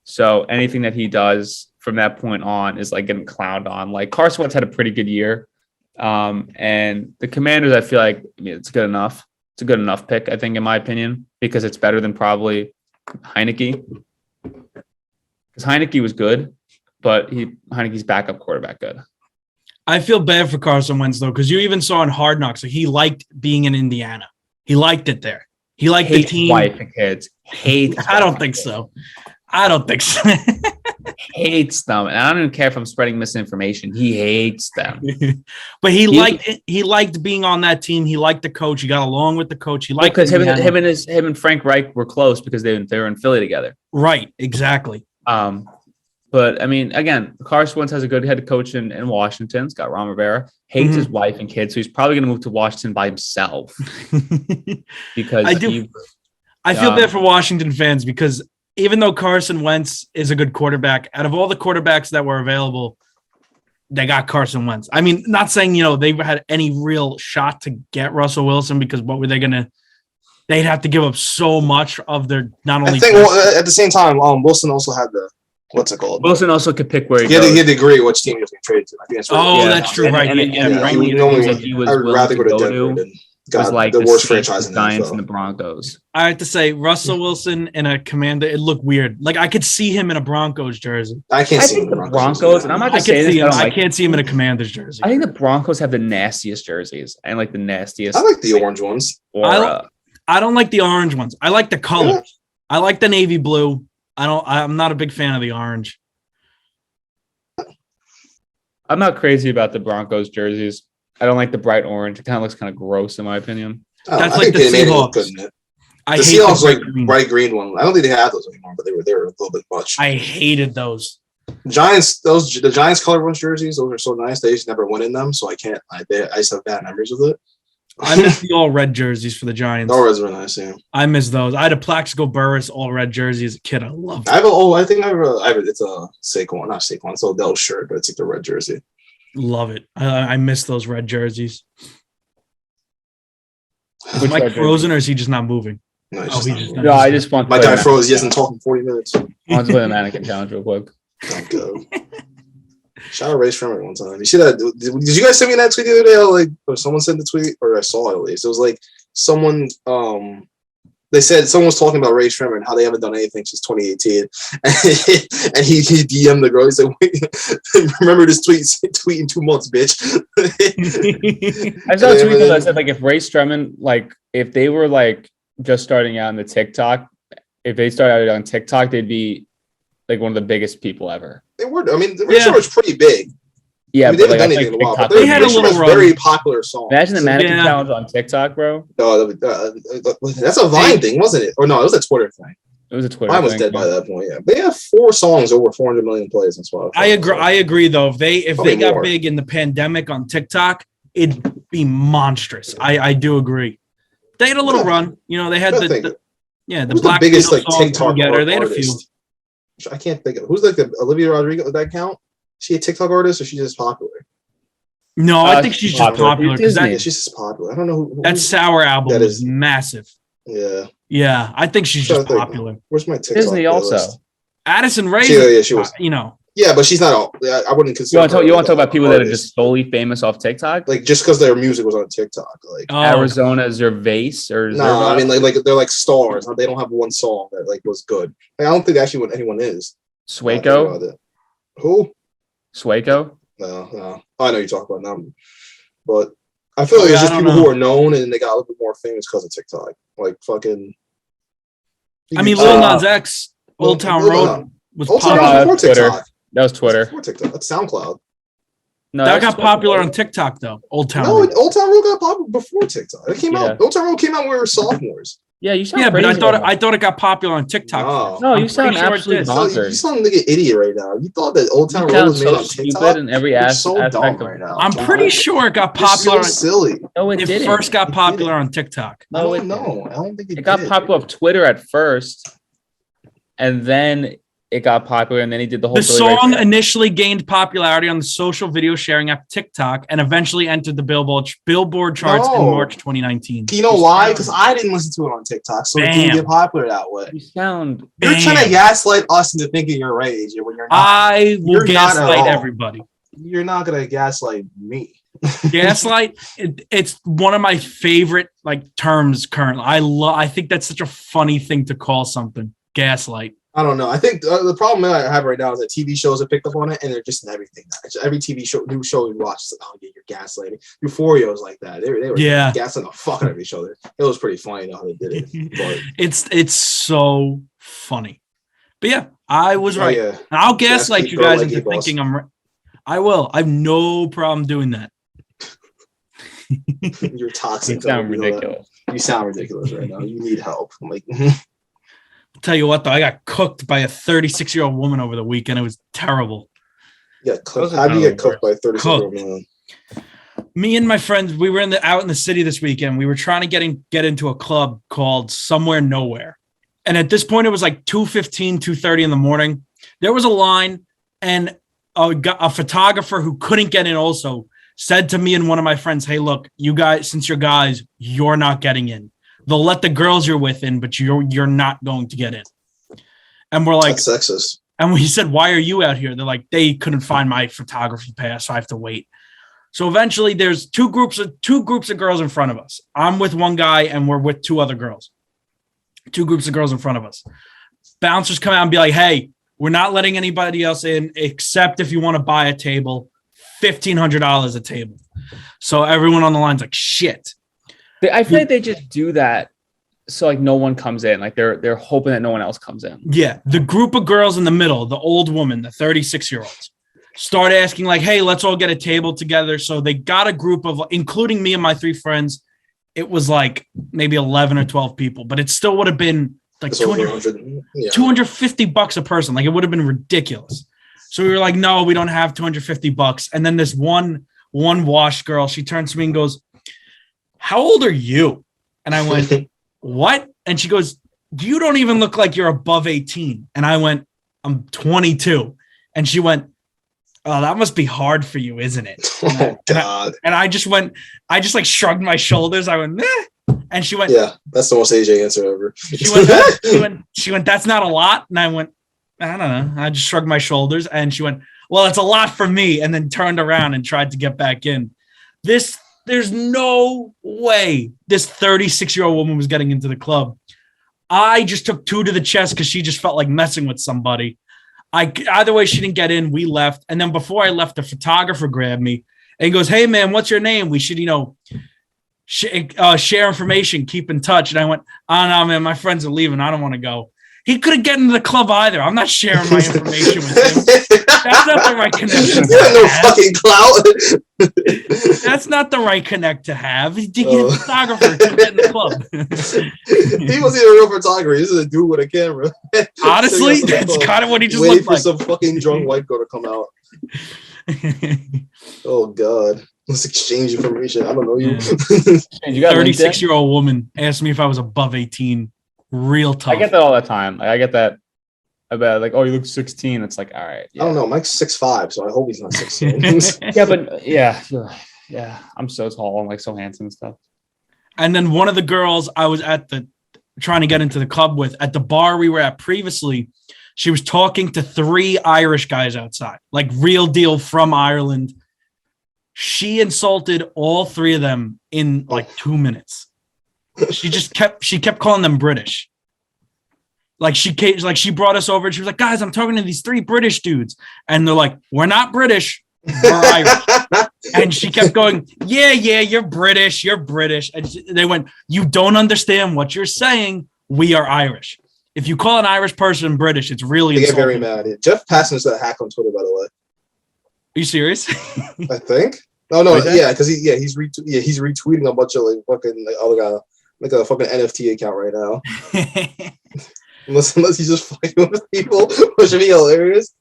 So anything that he does from that point on is like getting clowned on. Like Carson Wentz had a pretty good year. And the Commanders, I feel like it's good enough. It's a good enough pick, I think, in my opinion, because it's better than probably Heineke. Because Heineke was good, but Heineke's backup quarterback good. I feel bad for Carson Wentz, though, because you even saw in Hard Knocks that he liked being in Indiana. He liked it there. He liked the team. Wife and kids. I don't think so. Hates them. And I don't even care if I'm spreading misinformation. He hates them. But he liked being on that team. He liked the coach. He got along with the coach. He liked because him and Frank Reich were close because they were in Philly together. Right, exactly. But I mean, again, Carson Wentz has a good head coach in Washington. He's got Ron Rivera. Hates his wife and kids, so he's probably going to move to Washington by himself. Because I feel bad for Washington fans because even though Carson Wentz is a good quarterback, out of all the quarterbacks that were available, they got Carson Wentz. I mean, not saying, they had any real shot to get Russell Wilson, because what were they going to – they'd have to give up so much of their not only – I think at the same time, Wilson also had the – what's it called? Wilson also could pick where he goes. He had to agree which team he was going to trade to. I think that's that's true, right. He was willing to go to was like the worst franchise in the Giants and the Broncos. I have to say, Russell Wilson in a Commander, it looked weird. Like, I could see him in a Broncos jersey. I can't see him in the Broncos, and I'm not just saying this. I can't see him in a Commander's jersey. I think the Broncos have the nastiest jerseys, and like the nastiest. I like the orange ones. I don't like the orange ones. I like the colors. Yeah. I like the navy blue. I'm not a big fan of the orange. I'm not crazy about the Broncos jerseys. I don't like the bright orange. It kind of looks kind of gross, in my opinion. That's like the Seahawks. The Seahawks like bright green one. I don't think they have those anymore, but they were a little bit much. I hated those. The Giants color ones jerseys, those are so nice. They just never went in them, so I can't. I just have bad memories with it. I miss the all red jerseys for the Giants. All reds were nice, yeah. I miss those. I had a Plaxico Burress all red jersey as a kid. I loved it. It's a Saquon, not Saquon. It's a Odell shirt, but it's like the red jersey. Love it. I miss those red jerseys. Is Mike frozen, or is he just not moving? No, I just want. My guy froze. He hasn't talked in 40 minutes. I want to play the mannequin challenge real quick. Don't go. Shout out Ray Shremmer one time. You see that? Did you guys send me that tweet the other day? Or someone sent the tweet, or I saw it at least. It was like someone. They said someone was talking about Ray Shremmer and how they haven't done anything since 2018, and he DM'd the girl. He said, "Wait, remember this tweet in 2 months, bitch." I saw a tweet that said like if Ray Shremmer, like if they were like just starting out on the TikTok, if they started out on TikTok, they'd be like one of the biggest people ever. They were. I mean, Ray Shremmer's pretty big. Yeah, they haven't done anything in a while. But they had a little very popular song. Imagine the mannequin challenge on TikTok, bro. No, that's a Vine thing, wasn't it? Or no, it was a Twitter thing. It was a Twitter. Vine was dead by that point. Yeah, they have 4 songs over 400 million plays on Spotify. I agree though. If they got big in the pandemic on TikTok, it'd be monstrous. I do agree. They had a little run. They had the Black biggest like TikTok together. They had a few. I can't think of who's like the Olivia Rodrigo. Does that count? Is she a TikTok artist or is she just popular? No, I think she's just popular. She's just popular. I don't know who that Sour album is massive. Yeah, I think she's just popular. Where's my TikTok? Disney also. Addison Rae. She was. Yeah, but she's not. I wouldn't consider. You want to talk about people that are just solely famous off TikTok? Like just because their music was on TikTok, like Arizona Gervais or no, I mean like they're like stars. They don't have one song that like was good. Like, I don't think actually what anyone is. Swaco. Who? Swaco? No. I know you talk about them, but I feel like it's just people who are known and they got a little bit more famous because of TikTok. Like fucking. I mean, Lil Nas X, Old Town Road was popular before TikTok. That was Twitter. Before TikTok. That's SoundCloud. No, that got popular on TikTok though. Old Town Road. Old Town Road got popular before TikTok. It came out. Old Town Road came out when we were sophomores. Yeah, you sound but I thought it got popular on TikTok. No, you sound absolutely bonkers. You sound like an idiot right now. You thought that Old Town Road was made on TikTok? In every aspect right now. I'm pretty sure it got popular. So silly. No, it didn't. First got popular on TikTok. No, I don't think it got popular on Twitter at first, and then it got popular, and then he did the whole. The song initially gained popularity on the social video sharing app TikTok, and eventually entered the Billboard charts in March 2019. You know why? Because I didn't listen to it on TikTok, so it didn't get popular that way. You're trying to gaslight us into thinking you're age when you're not. I will gaslight everybody. You're not gonna gaslight me. Gaslight. It's one of my favorite terms currently. I think that's such a funny thing to call something. Gaslight. I don't know. I think the problem I have right now is that TV shows have picked up on it, and they're just in everything. Every TV show, new show you watch, is like, oh yeah, you're gaslighting. Euphoria was like that. They were gaslighting the fuck out of each other. It was pretty funny how they did it. But it's so funny. But yeah, I was right. Yeah. And I'll gaslight you guys into thinking I'm right. I will. I have no problem doing that. You're toxic. You sound ridiculous. You sound ridiculous right now. You need help. I'm like. Tell you what, though, I got cooked by a 36-year-old woman over the weekend. It was terrible. Yeah, how do you get cooked by a 36-year-old woman? Me and my friends, we were out in the city this weekend. We were trying to get into a club called Somewhere Nowhere. And at this point, it was like 2:15, 2:30 in the morning. There was a line, and a photographer who couldn't get in also said to me and one of my friends, hey, look, you guys, since you're guys, you're not getting in. They'll let the girls you're with in, but you're not going to get in. And we're like, that's sexist. And we said, why are you out here? They're like, they couldn't find my photography pass, so I have to wait. So eventually there's two groups of girls in front of us. I'm with one guy and we're with two other girls. Two groups of girls in front of us. Bouncers come out and be like, hey, we're not letting anybody else in except if you want to buy a table, $1,500 a table. So everyone on the line's like, shit. I feel like they just do that so like no one comes in. Like they're hoping that no one else comes in. Yeah. The group of girls in the middle, the old woman, the 36-year-olds, start asking like, hey, let's all get a table together. So they got a group of, including me and my three friends, it was like maybe 11 or 12 people, but it still would have been like $250 a person. Like it would have been ridiculous. So we were like, no, we don't have $250. And then this one wash girl, she turns to me and goes, how old are you? And I went, what? And she goes, you don't even look like you're above 18. And I went, I'm 22. And she went, oh, that must be hard for you, isn't it? God. And I just like shrugged my shoulders. I went, meh. And she went, yeah, that's the most AJ answer ever. She went, that's not a lot. And I went, I don't know. I just shrugged my shoulders. And she went, well, it's a lot for me. And then turned around and tried to get back in. There's no way this 36-year-old woman was getting into the club. I just took two to the chest because she just felt like messing with somebody. Either way, she didn't get in. We left. And then before I left, the photographer grabbed me and he goes, hey, man, what's your name? We should, share information, keep in touch. And I went, oh, no, man, my friends are leaving. I don't want to go. He couldn't get into the club either. I'm not sharing my information with him. That's not the right connection. You have no fucking clout. That's not the right connect to have. He's a photographer to get in the club. He wasn't even a real photographer. He's just a dude with a camera. Honestly, that's kind of what he just looked like. Waiting for some fucking drunk white girl to come out. Oh, God. Let's exchange information. I don't know you. You got 36-year-old woman asked me if I was above 18. Real tough. I get that all the time. Like, I get that about like, oh, you look 16. It's like, all right. Yeah. I don't know. Mike's 6'5", so I hope he's not 16. Yeah, but yeah. I'm so tall and like so handsome and stuff. And then one of the girls I was trying to get into the club with at the bar we were at previously, she was talking to 3 Irish guys outside, like real deal from Ireland. She insulted all 3 of them in like 2 minutes. She kept calling them British. Like she brought us over and she was like, guys, I'm talking to these 3 British dudes. And they're like, we're not British, we're Irish. And she kept going, yeah, you're British. And they went, you don't understand what you're saying. We are Irish. If you call an Irish person British, it's really they get insulting. very mad. Jeff Passan's that hack on Twitter, by the way. Are you serious? I think. No, yeah, because he's retweeting a bunch of like fucking like a fucking NFT account right now. unless he's just fucking with people, which would be hilarious.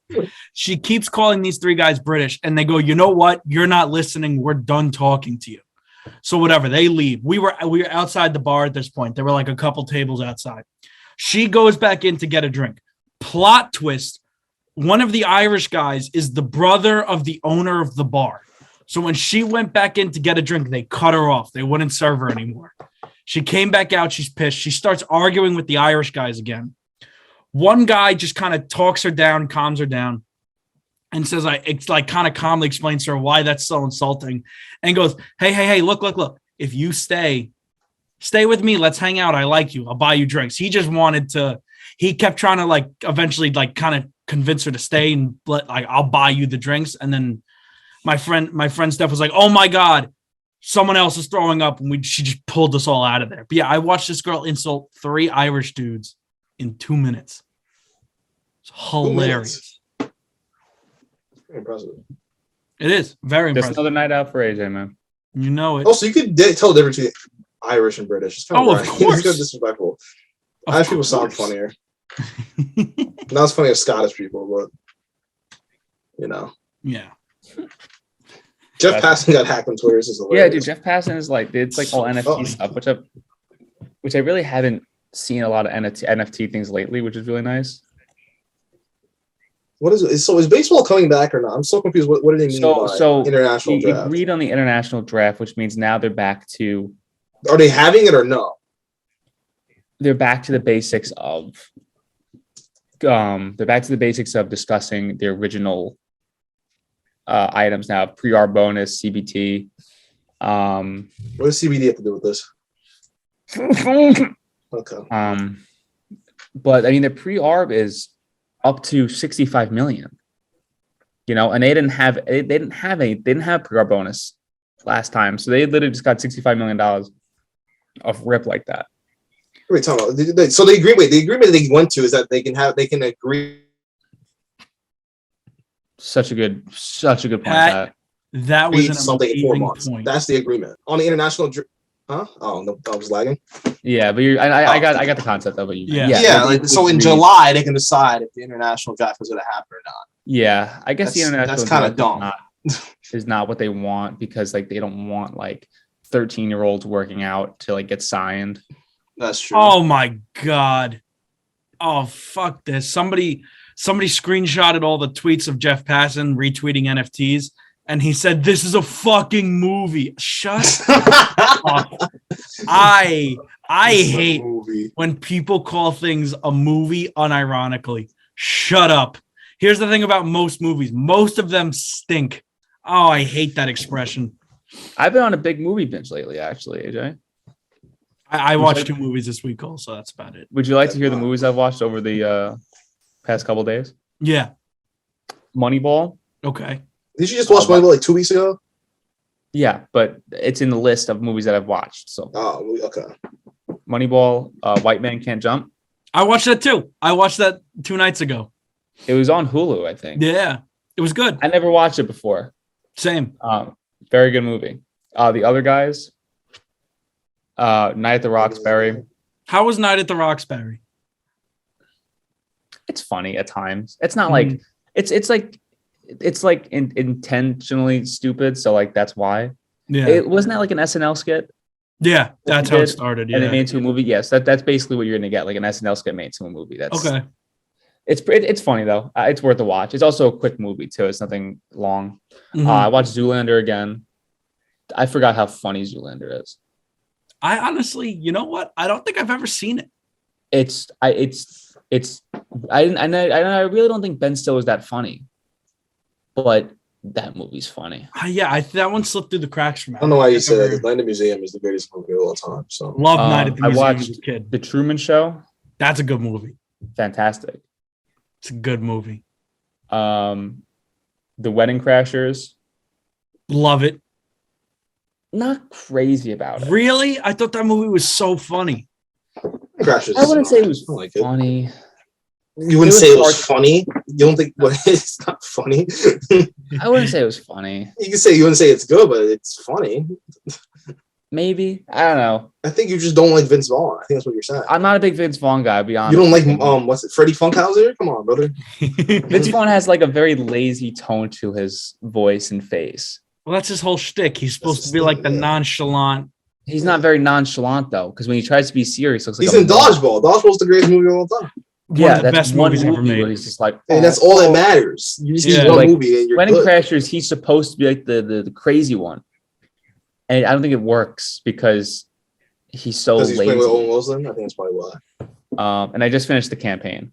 She keeps calling these 3 guys British, and they go, you know what? You're not listening. We're done talking to you. So whatever, they leave. We were outside the bar at this point. There were like a couple tables outside. She goes back in to get a drink. Plot twist. One of the Irish guys is the brother of the owner of the bar. So when she went back in to get a drink, they cut her off. They wouldn't serve her anymore. She came back out. She's pissed. She starts arguing with the Irish guys again. One guy just kind of talks her down, calms her down, and says, it's like kind of calmly explains to her why that's so insulting, and goes, hey, look. If you stay with me. Let's hang out. I like you. I'll buy you drinks. He just wanted to. He kept trying to like eventually like kind of convince her to stay and I'll buy you the drinks. And then my friend Steph was like, oh my God, someone else is throwing up. And she just pulled us all out of there. But yeah, I watched this girl insult 3 Irish dudes in 2 minutes. It's hilarious. Very impressive. It is very impressive. Just another night out for AJ, man. You know it. Oh, so you could tell the difference between Irish and British. It's kind of course. It's kind of disrespectful. Irish people sound funnier. Not as funny as Scottish people, but Yeah. Jeff Passan got hacked on Twitter. This is hilarious. Yeah, dude. Jeff Passan is like, it's like all NFT stuff, which I really haven't seen a lot of NFT things lately, which is really nice. What is it? So is baseball coming back or not? I'm so confused. What do they mean by international draft? Agreed on the international draft, which means now they're back to. Are they having it or no? They're back to the basics of. They're back to the basics of discussing the original items now. Pre-arb bonus, CBT. What does CBD have to do with this? Okay. But I mean, the pre-arb is up to 65 million. You know, and they didn't have pre-arb bonus last time, so they literally just got $65 million of rip like that. Wait, talk about so the agreement they went to is that they can agree. Such a good point. That was something in 4 months. Point. That's the agreement on the international. Huh? Oh no, I was lagging. Yeah, but I got the concept of it. So in July they can decide if the international draft is going to happen or not. Yeah, I guess the international that's kind of dumb. Is not what they want because like they don't want like 13-year-olds working out to like get signed. That's true. Oh my god. Oh fuck this. Somebody screenshotted all the tweets of Jeff Passan retweeting NFTs. And he said, "This is a fucking movie." Shut up. I hate when people call things a movie unironically. Shut up. Here's the thing about most movies. Most of them stink. Oh, I hate that expression. I've been on a big movie binge lately, actually, AJ. I watched 2 movies this week, also. That's about it. Would you like to hear the movies I've watched over the past couple days? Yeah. Moneyball. Okay. Did you just watch Moneyball like 2 weeks ago? Yeah, but it's in the list of movies that I've watched. So. Oh, okay. Moneyball, White Man Can't Jump. I watched that too. I watched that 2 nights ago. It was on Hulu, I think. Yeah, it was good. I never watched it before. Same. Very good movie. The other guys, Night at the Roxbury. How was Night at the Roxbury? It's funny at times. It's not like it's like intentionally stupid. So like that's why. Yeah. It wasn't that like an SNL skit. Yeah, that's how it started. Yeah. And it made into a movie. Yes, that's basically what you're gonna get, like an SNL skit made into a movie. That's okay. It's funny though. It's worth a watch. It's also a quick movie too. It's nothing long. Mm-hmm. I watched Zoolander again. I forgot how funny Zoolander is. I honestly, you know what? I don't think I've ever seen it. I really don't think Ben Stiller's that funny, but that movie's funny. Yeah, that one slipped through the cracks for me. I don't know why you said that. Night at the Museum is the greatest movie of all time. So love Night at the Museum. I watched as a kid. The Truman Show. That's a good movie. Fantastic. It's a good movie. The Wedding Crashers. Love it. Not crazy about it. Really? I thought that movie was so funny. Crashers. I wouldn't say it was funny. You wouldn't say it was funny? You don't think it's not funny? I wouldn't say it was funny. You wouldn't say it's good, but it's funny. Maybe. I don't know. I think you just don't like Vince Vaughn. I think that's what you're saying. I'm not a big Vince Vaughn guy, to be honest. You don't like what's it, Freddie Funkhauser? Come on, brother. Vince Vaughn has like a very lazy tone to his voice and face. Well, that's his whole shtick. He's supposed to be like the nonchalant. He's not very nonchalant though, because when he tries to be serious, looks like he's in Dodgeball. Dodgeball's the greatest movie of all time. One of the best movies ever made. He's just like, and that's all that matters. You just need one movie and you're Wedding good. Crashers, he's supposed to be like the crazy one, and I don't think it works because he's so lazy. Playing with Owen Wilson. I think that's probably why. And I just finished The Campaign.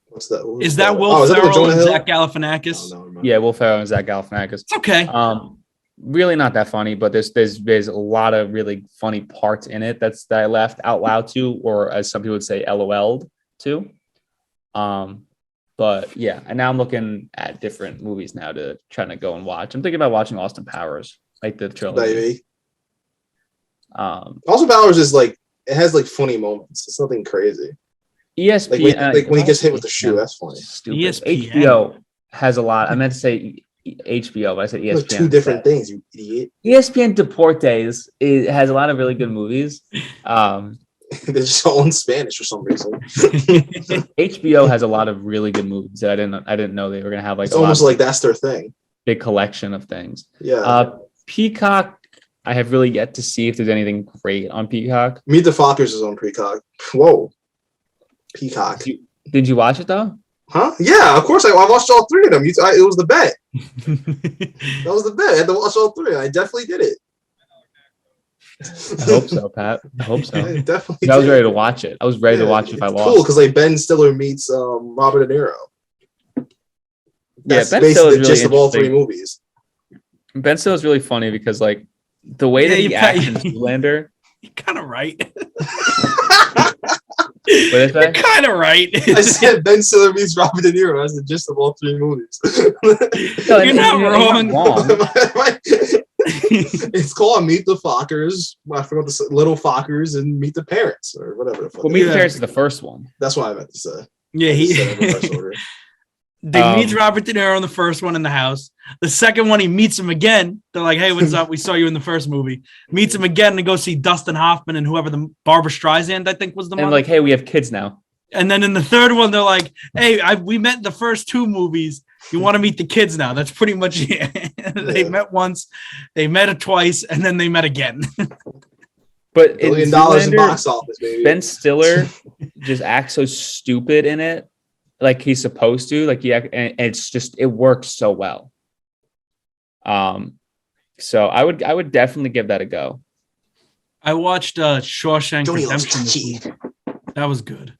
What's that? Is that Will Ferrell and Zach Galifianakis? No, yeah, Will Ferrell and Zach Galifianakis. It's okay. Really not that funny, but there's a lot of really funny parts in it that I laughed out loud to, or as some people would say, LOL'd to. But yeah, and now I'm looking at different movies now to try to go and watch. I'm thinking about watching Austin Powers, like the trilogy. Baby. Austin Powers is like, it has like funny moments. It's nothing crazy. ESPN, like when he gets hit with the shoe, that's funny. Stupid. ESPN. HBO has a lot. I meant to say HBO, but I said ESPN. Those two different things, you idiot. ESPN Deportes has a lot of really good movies. They're just all in Spanish for some reason. HBO has a lot of really good movies that I didn't know they were gonna have. Like it's almost like that's their thing. Big collection of things. Yeah. Peacock. I have really yet to see if there's anything great on Peacock. Meet the Fockers is on Peacock. Whoa. Peacock. Did you watch it though? Huh? Yeah, of course. I watched all 3 of them. It was the bet. That was the bet. I had to watch all 3. I definitely did it. I hope so, Pat. I hope so. I definitely I was ready to watch it. I was ready to watch it if I lost. Cool, because like Ben Stiller meets Robert De Niro. That's Ben basically the gist of all 3 movies. Ben Stiller's really funny because like the way that he acts in Zoolander. You're kind of right. What is that? You're kind of right. I said Ben Stiller meets Robert De Niro. That's the gist of all 3 movies. You're not wrong. It's called Meet the Fockers. I forgot the Little Fockers and Meet the Parents or whatever. Well, Meet the Parents is the first one. That's what I meant to say. Yeah, they meets Robert De Niro in the first one in the house. The second one, he meets him again. They're like, "Hey, what's up? We saw you in the first movie." Meets him again and go see Dustin Hoffman and whoever the Barbara Streisand, I think, was the mother. And like, "Hey, we have kids now." And then in the third one, they're like, "Hey, we met in the first 2 movies. You want to meet the kids now?" That's pretty much it. They met once, they met it twice, and then they met again. But $1 billion in box office, baby. Ben Stiller just acts so stupid in it, like he's supposed to. Like and it's just it works so well. So I would definitely give that a go. I watched Shawshank Redemption. That was good.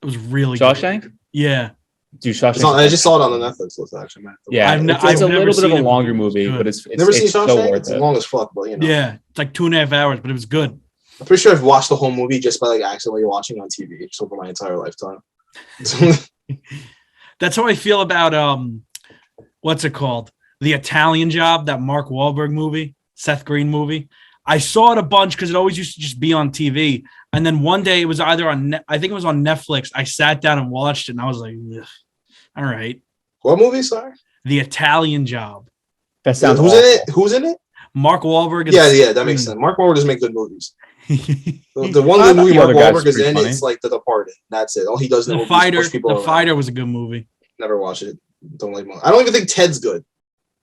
It was really Shawshank? Good. Yeah. Dude, Shawshank. I just saw it on the Netflix list, actually. Yeah, it's a little bit of a longer movie, but it's never seen Shawshank. So it's long as fuck, but you know. Yeah, it's like 2.5 hours, but it was good. I'm pretty sure I've watched the whole movie just by like accidentally watching on TV just over my entire lifetime. That's how I feel about what's it called? The Italian Job, that Mark Wahlberg movie, Seth Green movie. I saw it a bunch because it always used to just be on TV. And then one day it was either on, I think it was on Netflix. I sat down and watched it and I was like, all right. What movie, sorry? The Italian Job. That sounds Who's in it? Who's in it? Mark Wahlberg. Yeah, that makes sense. Mark Wahlberg doesn't make good movies. The one good movie Mark Wahlberg is in is like The Departed. That's it. All he does in The Fighter. The Fighter was a good movie. Never watched it. Don't like it. I don't even think Ted's good.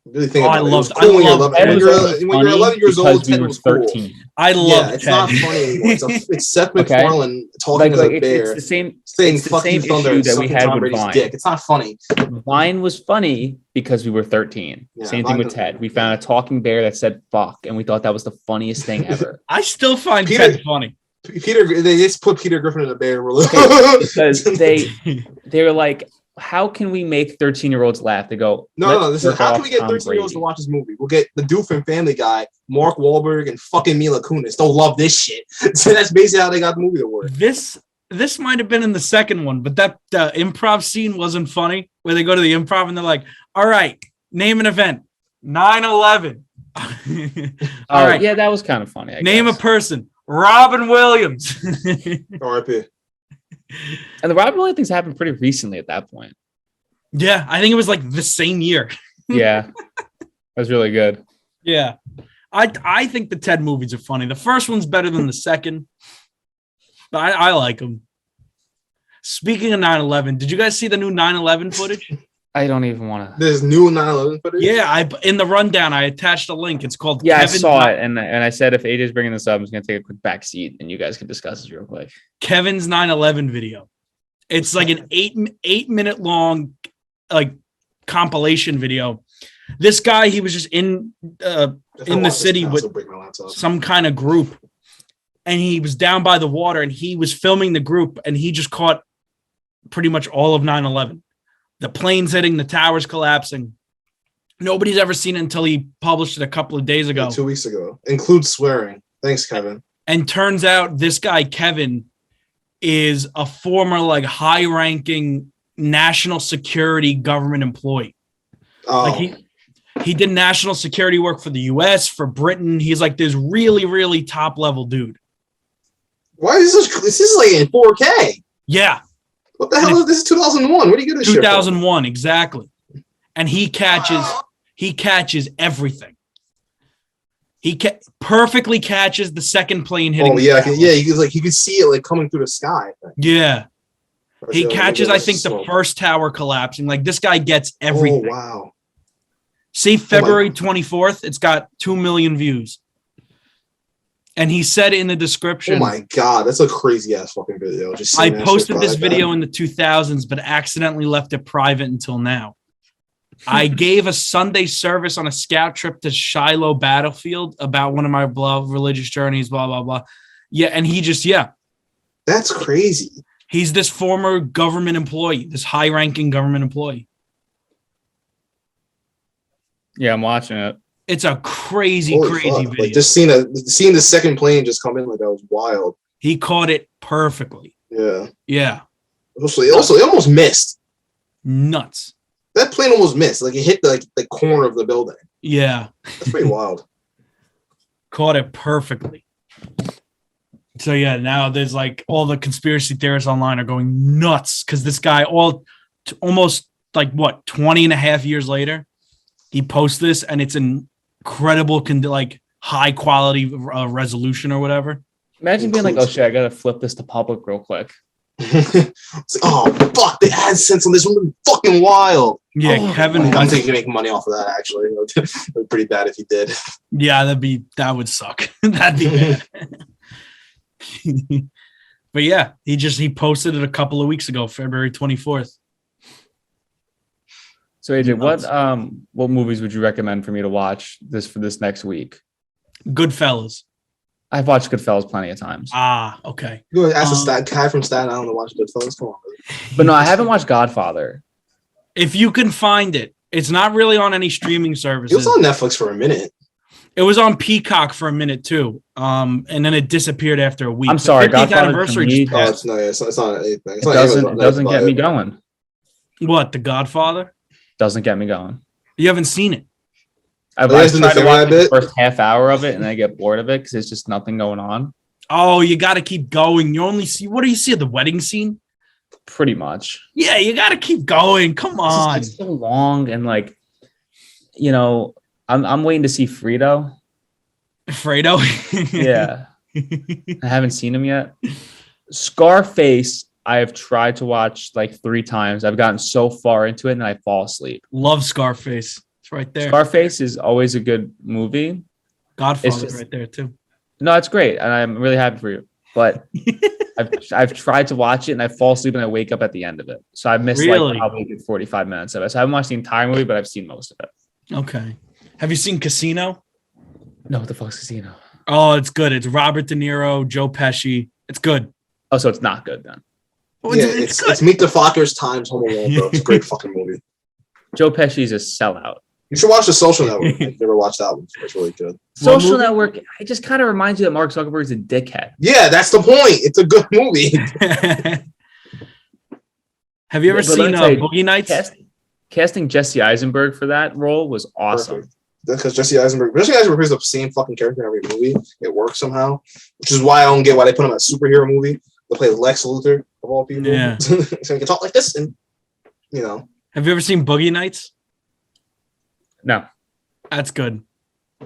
Really think I love Ted. When you're 11 years old, Ted was 13. Cool. I love it's not funny anymore. It's Seth MacFarlane talking as a bear. It's the same issue that we had with Vine. Dick. It's not funny. Vine was funny because we were 13. Yeah, same thing with Ted. We found a talking bear that said fuck, and we thought that was the funniest thing ever. I still find Ted funny. They just put Peter Griffin in a bear. Because they were like, how can we make 13-year-olds laugh? They go, no. This is how can we get 13-year-olds to watch this movie? We'll get the dude from Family Guy, Mark Wahlberg, and fucking Mila Kunis. They'll love this shit. So that's basically how they got the movie to work. This might have been in the second one, but that improv scene wasn't funny. Where they go to the improv and they're like, "All right, name an event, 9/11." All right, yeah, that was kind of funny. Name a person, Robin Williams. R.I.P. And the Robin Williams things happened pretty recently at that point. Yeah, I think it was like the same year. Yeah, that was really good. Yeah, I think the Ted movies are funny. The first one's better than the second, but I like them. Speaking of 9/11, did you guys see the new 9/11 footage? I don't even want to. There's new 9/11 footage? Yeah, in the rundown, I attached a link. It's called I saw it, and I said if AJ's bringing this up, I'm just going to take a quick back seat, and you guys can discuss this real quick. Kevin's 9/11 video. It's like an 8-minute long like compilation video. This guy, he was just in the city with some kind of group, and he was down by the water, and he was filming the group, and he just caught pretty much all of 9/11. The planes hitting, the towers collapsing. Nobody's ever seen it until he published it a couple of days ago. 2 weeks ago. Includes swearing. Thanks, Kevin. And turns out this guy, Kevin, is a former like high-ranking national security government employee. Oh. Like he did national security work for the US, for Britain. He's like this really, really top-level dude. Why is this is like in 4K? Yeah. What the hell is this? 2001. What do you get this 2001, exactly. And he catches everything. He perfectly catches the second plane hitting. Oh yeah, you could see it like coming through the sky. Yeah. He catches, I think, the first tower collapsing. Like this guy gets everything. Oh wow. See February 24th, it's got 2 million views. And he said in the description, "Oh my god, that's a crazy ass fucking video." I posted this video in the 2000s, but accidentally left it private until now. I gave a Sunday service on a scout trip to Shiloh Battlefield about one of my religious journeys, blah, blah, blah. Yeah, and he just, That's crazy. He's this former government employee, this high-ranking government employee. Yeah, I'm watching it. It's a crazy video. Like just seeing the second plane just come in, like that was wild. He caught it perfectly. Yeah. Yeah. Also, it almost missed. Nuts. That plane almost missed. Like it hit the corner of the building. Yeah. That's pretty wild. Caught it perfectly. So yeah, now there's like all the conspiracy theorists online are going nuts because this guy almost like 20 and a half years later, he posts this and it's an incredible high quality resolution or whatever. Imagine being like, oh shit, I gotta flip this to public real quick. It's like, oh fuck, the AdSense on this one fucking wild. Yeah, Kevin. I don't think you can make money off of that. Actually, it'd be pretty bad if you did. Yeah, that would suck. That'd be bad. But yeah, he posted it a couple of weeks ago, February 24th. So AJ, what movies would you recommend for me to watch for this next week? Goodfellas. I've watched Goodfellas plenty of times. Ah, okay. You ask a guy from Staten Island to watch Goodfellas. Come on, but no, I haven't watched Godfather. If you can find it, it's not really on any streaming services. It was on Netflix for a minute. It was on Peacock for a minute too, and then it disappeared after a week. I'm sorry, Godfather anniversary. It's not anything. It doesn't get me going. What, The Godfather? Doesn't get me going. You haven't seen it. I've tried to watch the first half hour of it, and I get bored of it because there's just nothing going on. Oh, you got to keep going. You only see what do you see at the wedding scene? Pretty much. Yeah, you got to keep going. Come on. It's so long, and I'm waiting to see Fredo. Yeah, I haven't seen him yet. Scarface, I have tried to watch like 3 times. I've gotten so far into it, and I fall asleep. Love Scarface. It's right there. Scarface is always a good movie. Godfather's right there too. No, it's great, and I'm really happy for you. But I've tried to watch it, and I fall asleep, and I wake up at the end of it. So I missed probably 45 minutes of it. So I haven't watched the entire movie, but I've seen most of it. Okay. Have you seen Casino? No, what the fuck's Casino? Oh, it's good. It's Robert De Niro, Joe Pesci. It's good. Oh, so it's not good then. Yeah, it's Meet the Fockers times Home Alone, bro. It's a great fucking movie. Joe Pesci's a sellout. You should watch The Social Network. I've never watched that one. It's really good. Social Network, it just kind of reminds you that Mark Zuckerberg's a dickhead. Yeah, that's the point. It's a good movie. Have you ever seen Boogie Nights? Casting Jesse Eisenberg for that role was awesome. Perfect. That's because Jesse Eisenberg plays the same fucking character in every movie. It works somehow, which is why I don't get why they put him in a superhero movie. They play Lex Luthor of all people. Yeah. So he can talk like this, and Have you ever seen Boogie Nights? No. That's good.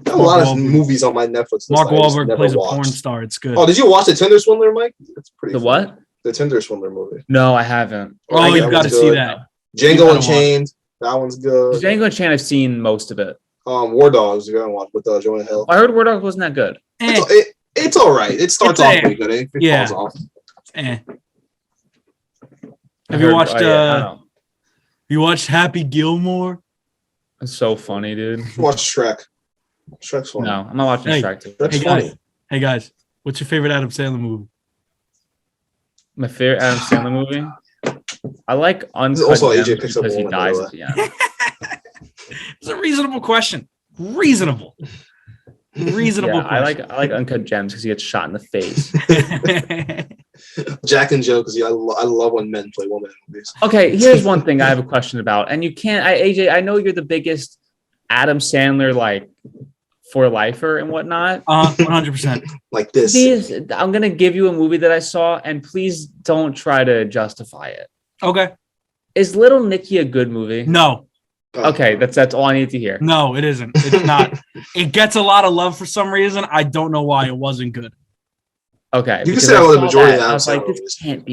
A lot of movies on my Netflix. Mark Wahlberg plays a porn star. It's good. Oh, did you watch The Tinder Swindler, Mike? It's pretty. The what? The Tinder Swindler movie. No, I haven't. Oh, you've got to see that. Django Unchained. That one's good. Django Unchained, I've seen most of it. War Dogs, you gotta watch with Jonah Hill. I heard War Dogs wasn't that good. It's all right. It starts off pretty good. It falls off. Have you watched? You watched Happy Gilmore? It's so funny, dude. Watch Shrek. Shrek's funny. No, I'm not watching Shrek. Too. Hey guys, what's your favorite Adam Sandler movie? My favorite Adam Sandler movie? I like Untitled also Chapter AJ picks up because he dies at the end. It's a reasonable question. Reasonable question. I like Uncut Gems because he gets shot in the face. Jack and Jill, because I love when men play women in movies. Okay, here's one thing I have a question about, and you can't. AJ, I know you're the biggest Adam Sandler for lifer and whatnot. 100%. Like this. Please, I'm gonna give you a movie that I saw, and please don't try to justify it. Okay. Is Little Nicky a good movie? No. Okay, that's all I need to hear. No, it isn't. It's not. It gets a lot of love for some reason. I don't know why it wasn't good. Okay, you can say the majority of that. I was like, this can't be.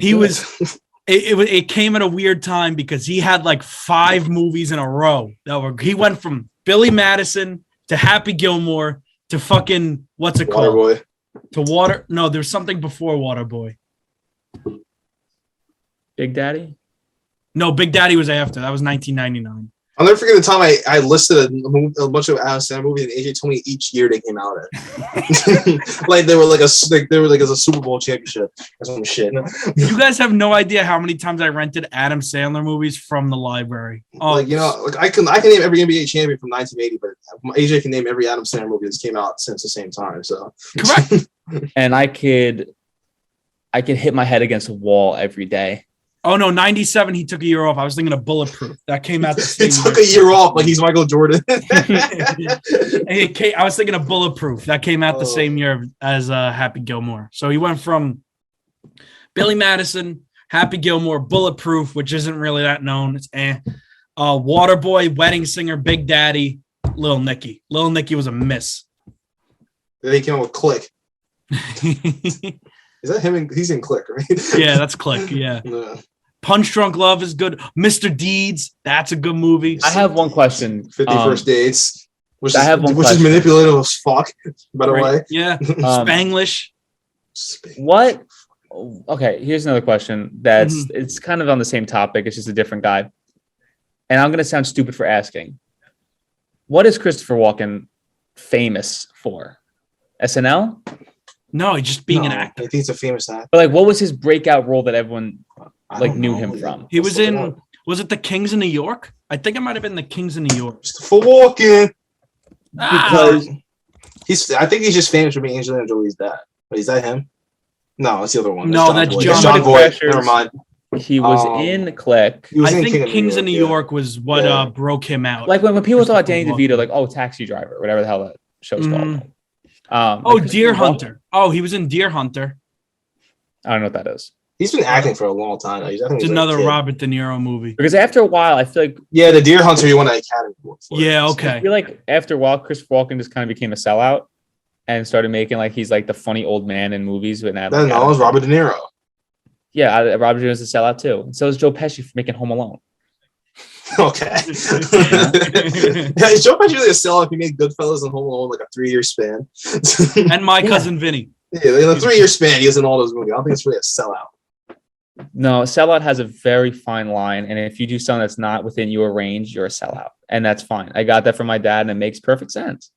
It came at a weird time because he had 5 movies in a row he went from Billy Madison to Happy Gilmore to fucking what's it called? No, there's something before Waterboy. Big Daddy? No, Big Daddy was after. That was 1999. I'll never forget the time I listed a bunch of Adam Sandler movies, and AJ told me each year they came out at. Like they were like as a Super Bowl championship or some shit. You guys have no idea how many times I rented Adam Sandler movies from the library. Oh, like I can name every NBA champion from 1980, but AJ can name every Adam Sandler movie that's came out since the same time. So correct. And I could hit my head against a wall every day. Oh no, 97. He took a year off. I was thinking of Bulletproof. That came out the same year. He took a year off, like he's Michael Jordan. I was thinking of Bulletproof. That came out the same year as Happy Gilmore. So he went from Billy Madison, Happy Gilmore, Bulletproof, which isn't really that known. It's Waterboy, Wedding Singer, Big Daddy, Lil Nicky. Lil Nicky was a miss. Then he came out with Click. Is that him? He's in Click, right? Yeah, that's Click. Yeah. Punch Drunk Love is good. Mr. Deeds, that's a good movie. I have one question. 50 First Dates, which is manipulative as fuck, by the way. Yeah. Spanglish. What? Okay, here's another question that's it's kind of on the same topic. It's just a different guy. And I'm going to sound stupid for asking. What is Christopher Walken famous for? SNL? No, he's just being an actor. I think he's a famous actor. But like, what was his breakout role that everyone knew him from? He was in. Was it The Kings of New York? I think it might have been The Kings of New York. For Walken. Because I think he's just famous for being Angelina Jolie's dad. But is that him? No, that's the other one. No, that's John Voight. Never mind. He was in Click. I think Kings of New York was what broke him out. Like when people thought Danny DeVito, like, Taxi Driver, whatever the hell that show's called. Deer Hunter. Oh, he was in Deer Hunter. I don't know what that is. He's been acting for a long time. It's another Robert De Niro movie. Because after a while, I feel like... Yeah, the Deer Hunter, he won an Academy Award for. Yeah, okay. I feel like after a while, Christopher Walken just kind of became a sellout and started making like he's like the funny old man in movies. It was Robert De Niro. Yeah, Robert De Niro is a sellout too. And so is Joe Pesci for making Home Alone. Okay. Is Joe Pesci really a sellout if he made Goodfellas and Home Alone like a 3-year span? And My Cousin Vinny. Yeah, in a 3-year span, he was in all those movies. I don't think it's really a sellout. No, sellout has a very fine line. And if you do something that's not within your range, you're a sellout. And that's fine. I got that from my dad and it makes perfect sense.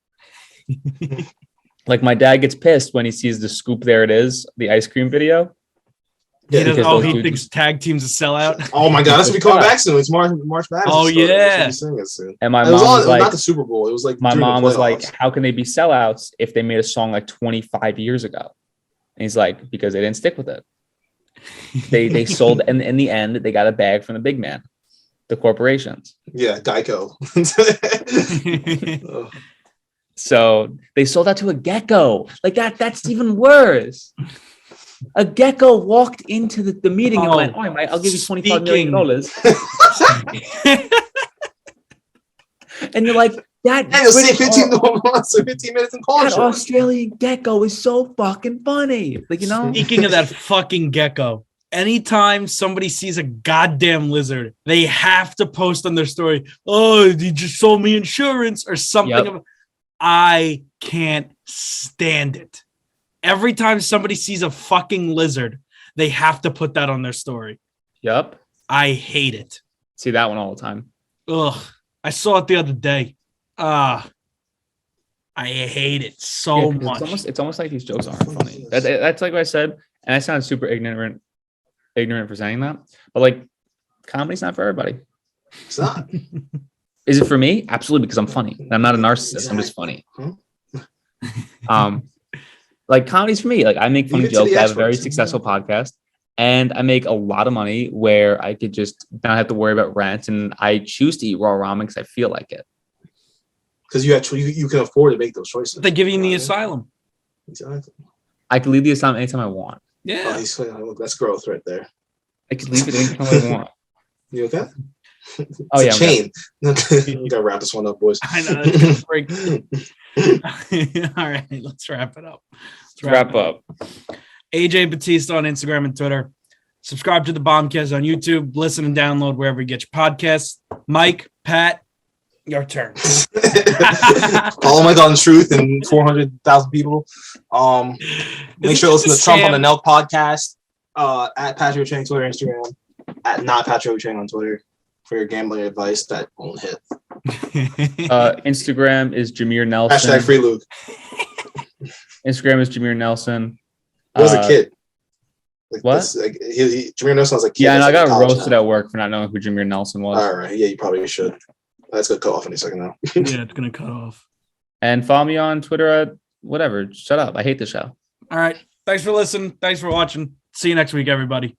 Like my dad gets pissed when he sees the Scoop There It Is, the ice cream video. Yeah, he thinks tag team's a sellout. Oh my God, that's what we coming back soon. It's March Madness. Oh yeah. And my mom was like, not the Super Bowl. It was like my mom was like, how can they be sellouts if they made a song like 25 years ago? And he's like, because they didn't stick with it. They sold, and in the end, they got a bag from the big man, the corporations. Yeah, Geico. So they sold out to a gecko. Like that's even worse. A gecko walked into the meeting and went, I'll give you $25 million. And you're like, that 15 minutes in call. That Australian gecko is so fucking funny. Like, Speaking of that fucking gecko, anytime somebody sees a goddamn lizard, they have to post on their story, you just sold me insurance or something. Yep. I can't stand it. Every time somebody sees a fucking lizard, they have to put that on their story. Yep. I hate it. See that one all the time. Ugh. I saw it the other day. I hate it so much. It's almost like these jokes aren't funny. That's like what I said, and I sound super ignorant for saying that. But like, comedy's not for everybody. It's not. Is it for me? Absolutely, because I'm funny. I'm not a narcissist. I'm just funny. Like comedy's for me. Like I make funny jokes. I have a very successful podcast, and I make a lot of money where I could just not have to worry about rent, and I choose to eat raw ramen because I feel like it. Because you can afford to make those choices. They give you in the asylum. Exactly. I can leave the asylum anytime I want. Yeah. That's growth right there. I can leave it anytime I want. You okay? Oh yeah. Chain. We gotta wrap this one up, boys. I know. Break. All right, let's wrap it up. Wrap up. AJ Batista on Instagram and Twitter. Subscribe to the Bomcast on YouTube. Listen and download wherever you get your podcasts. Mike, Pat, Your turn. Follow Mike on Truth and 400,000 people. Make sure to listen to Trump on the Nelk podcast. At Patrick Chang Twitter, Instagram. At not Patrick Chang on Twitter for your gambling advice that won't hit. Instagram is Jameer Nelson. Hashtag free Luke. Instagram is Jameer Nelson. He was a kid. What? Jameer Nelson was a kid. Yeah, and I got roasted at work for not knowing who Jameer Nelson was. All right. Yeah, you probably should. That's going to cut off any second now. Yeah, it's going to cut off. And follow me on Twitter at whatever. Shut up. I hate the show. All right. Thanks for listening. Thanks for watching. See you next week, everybody.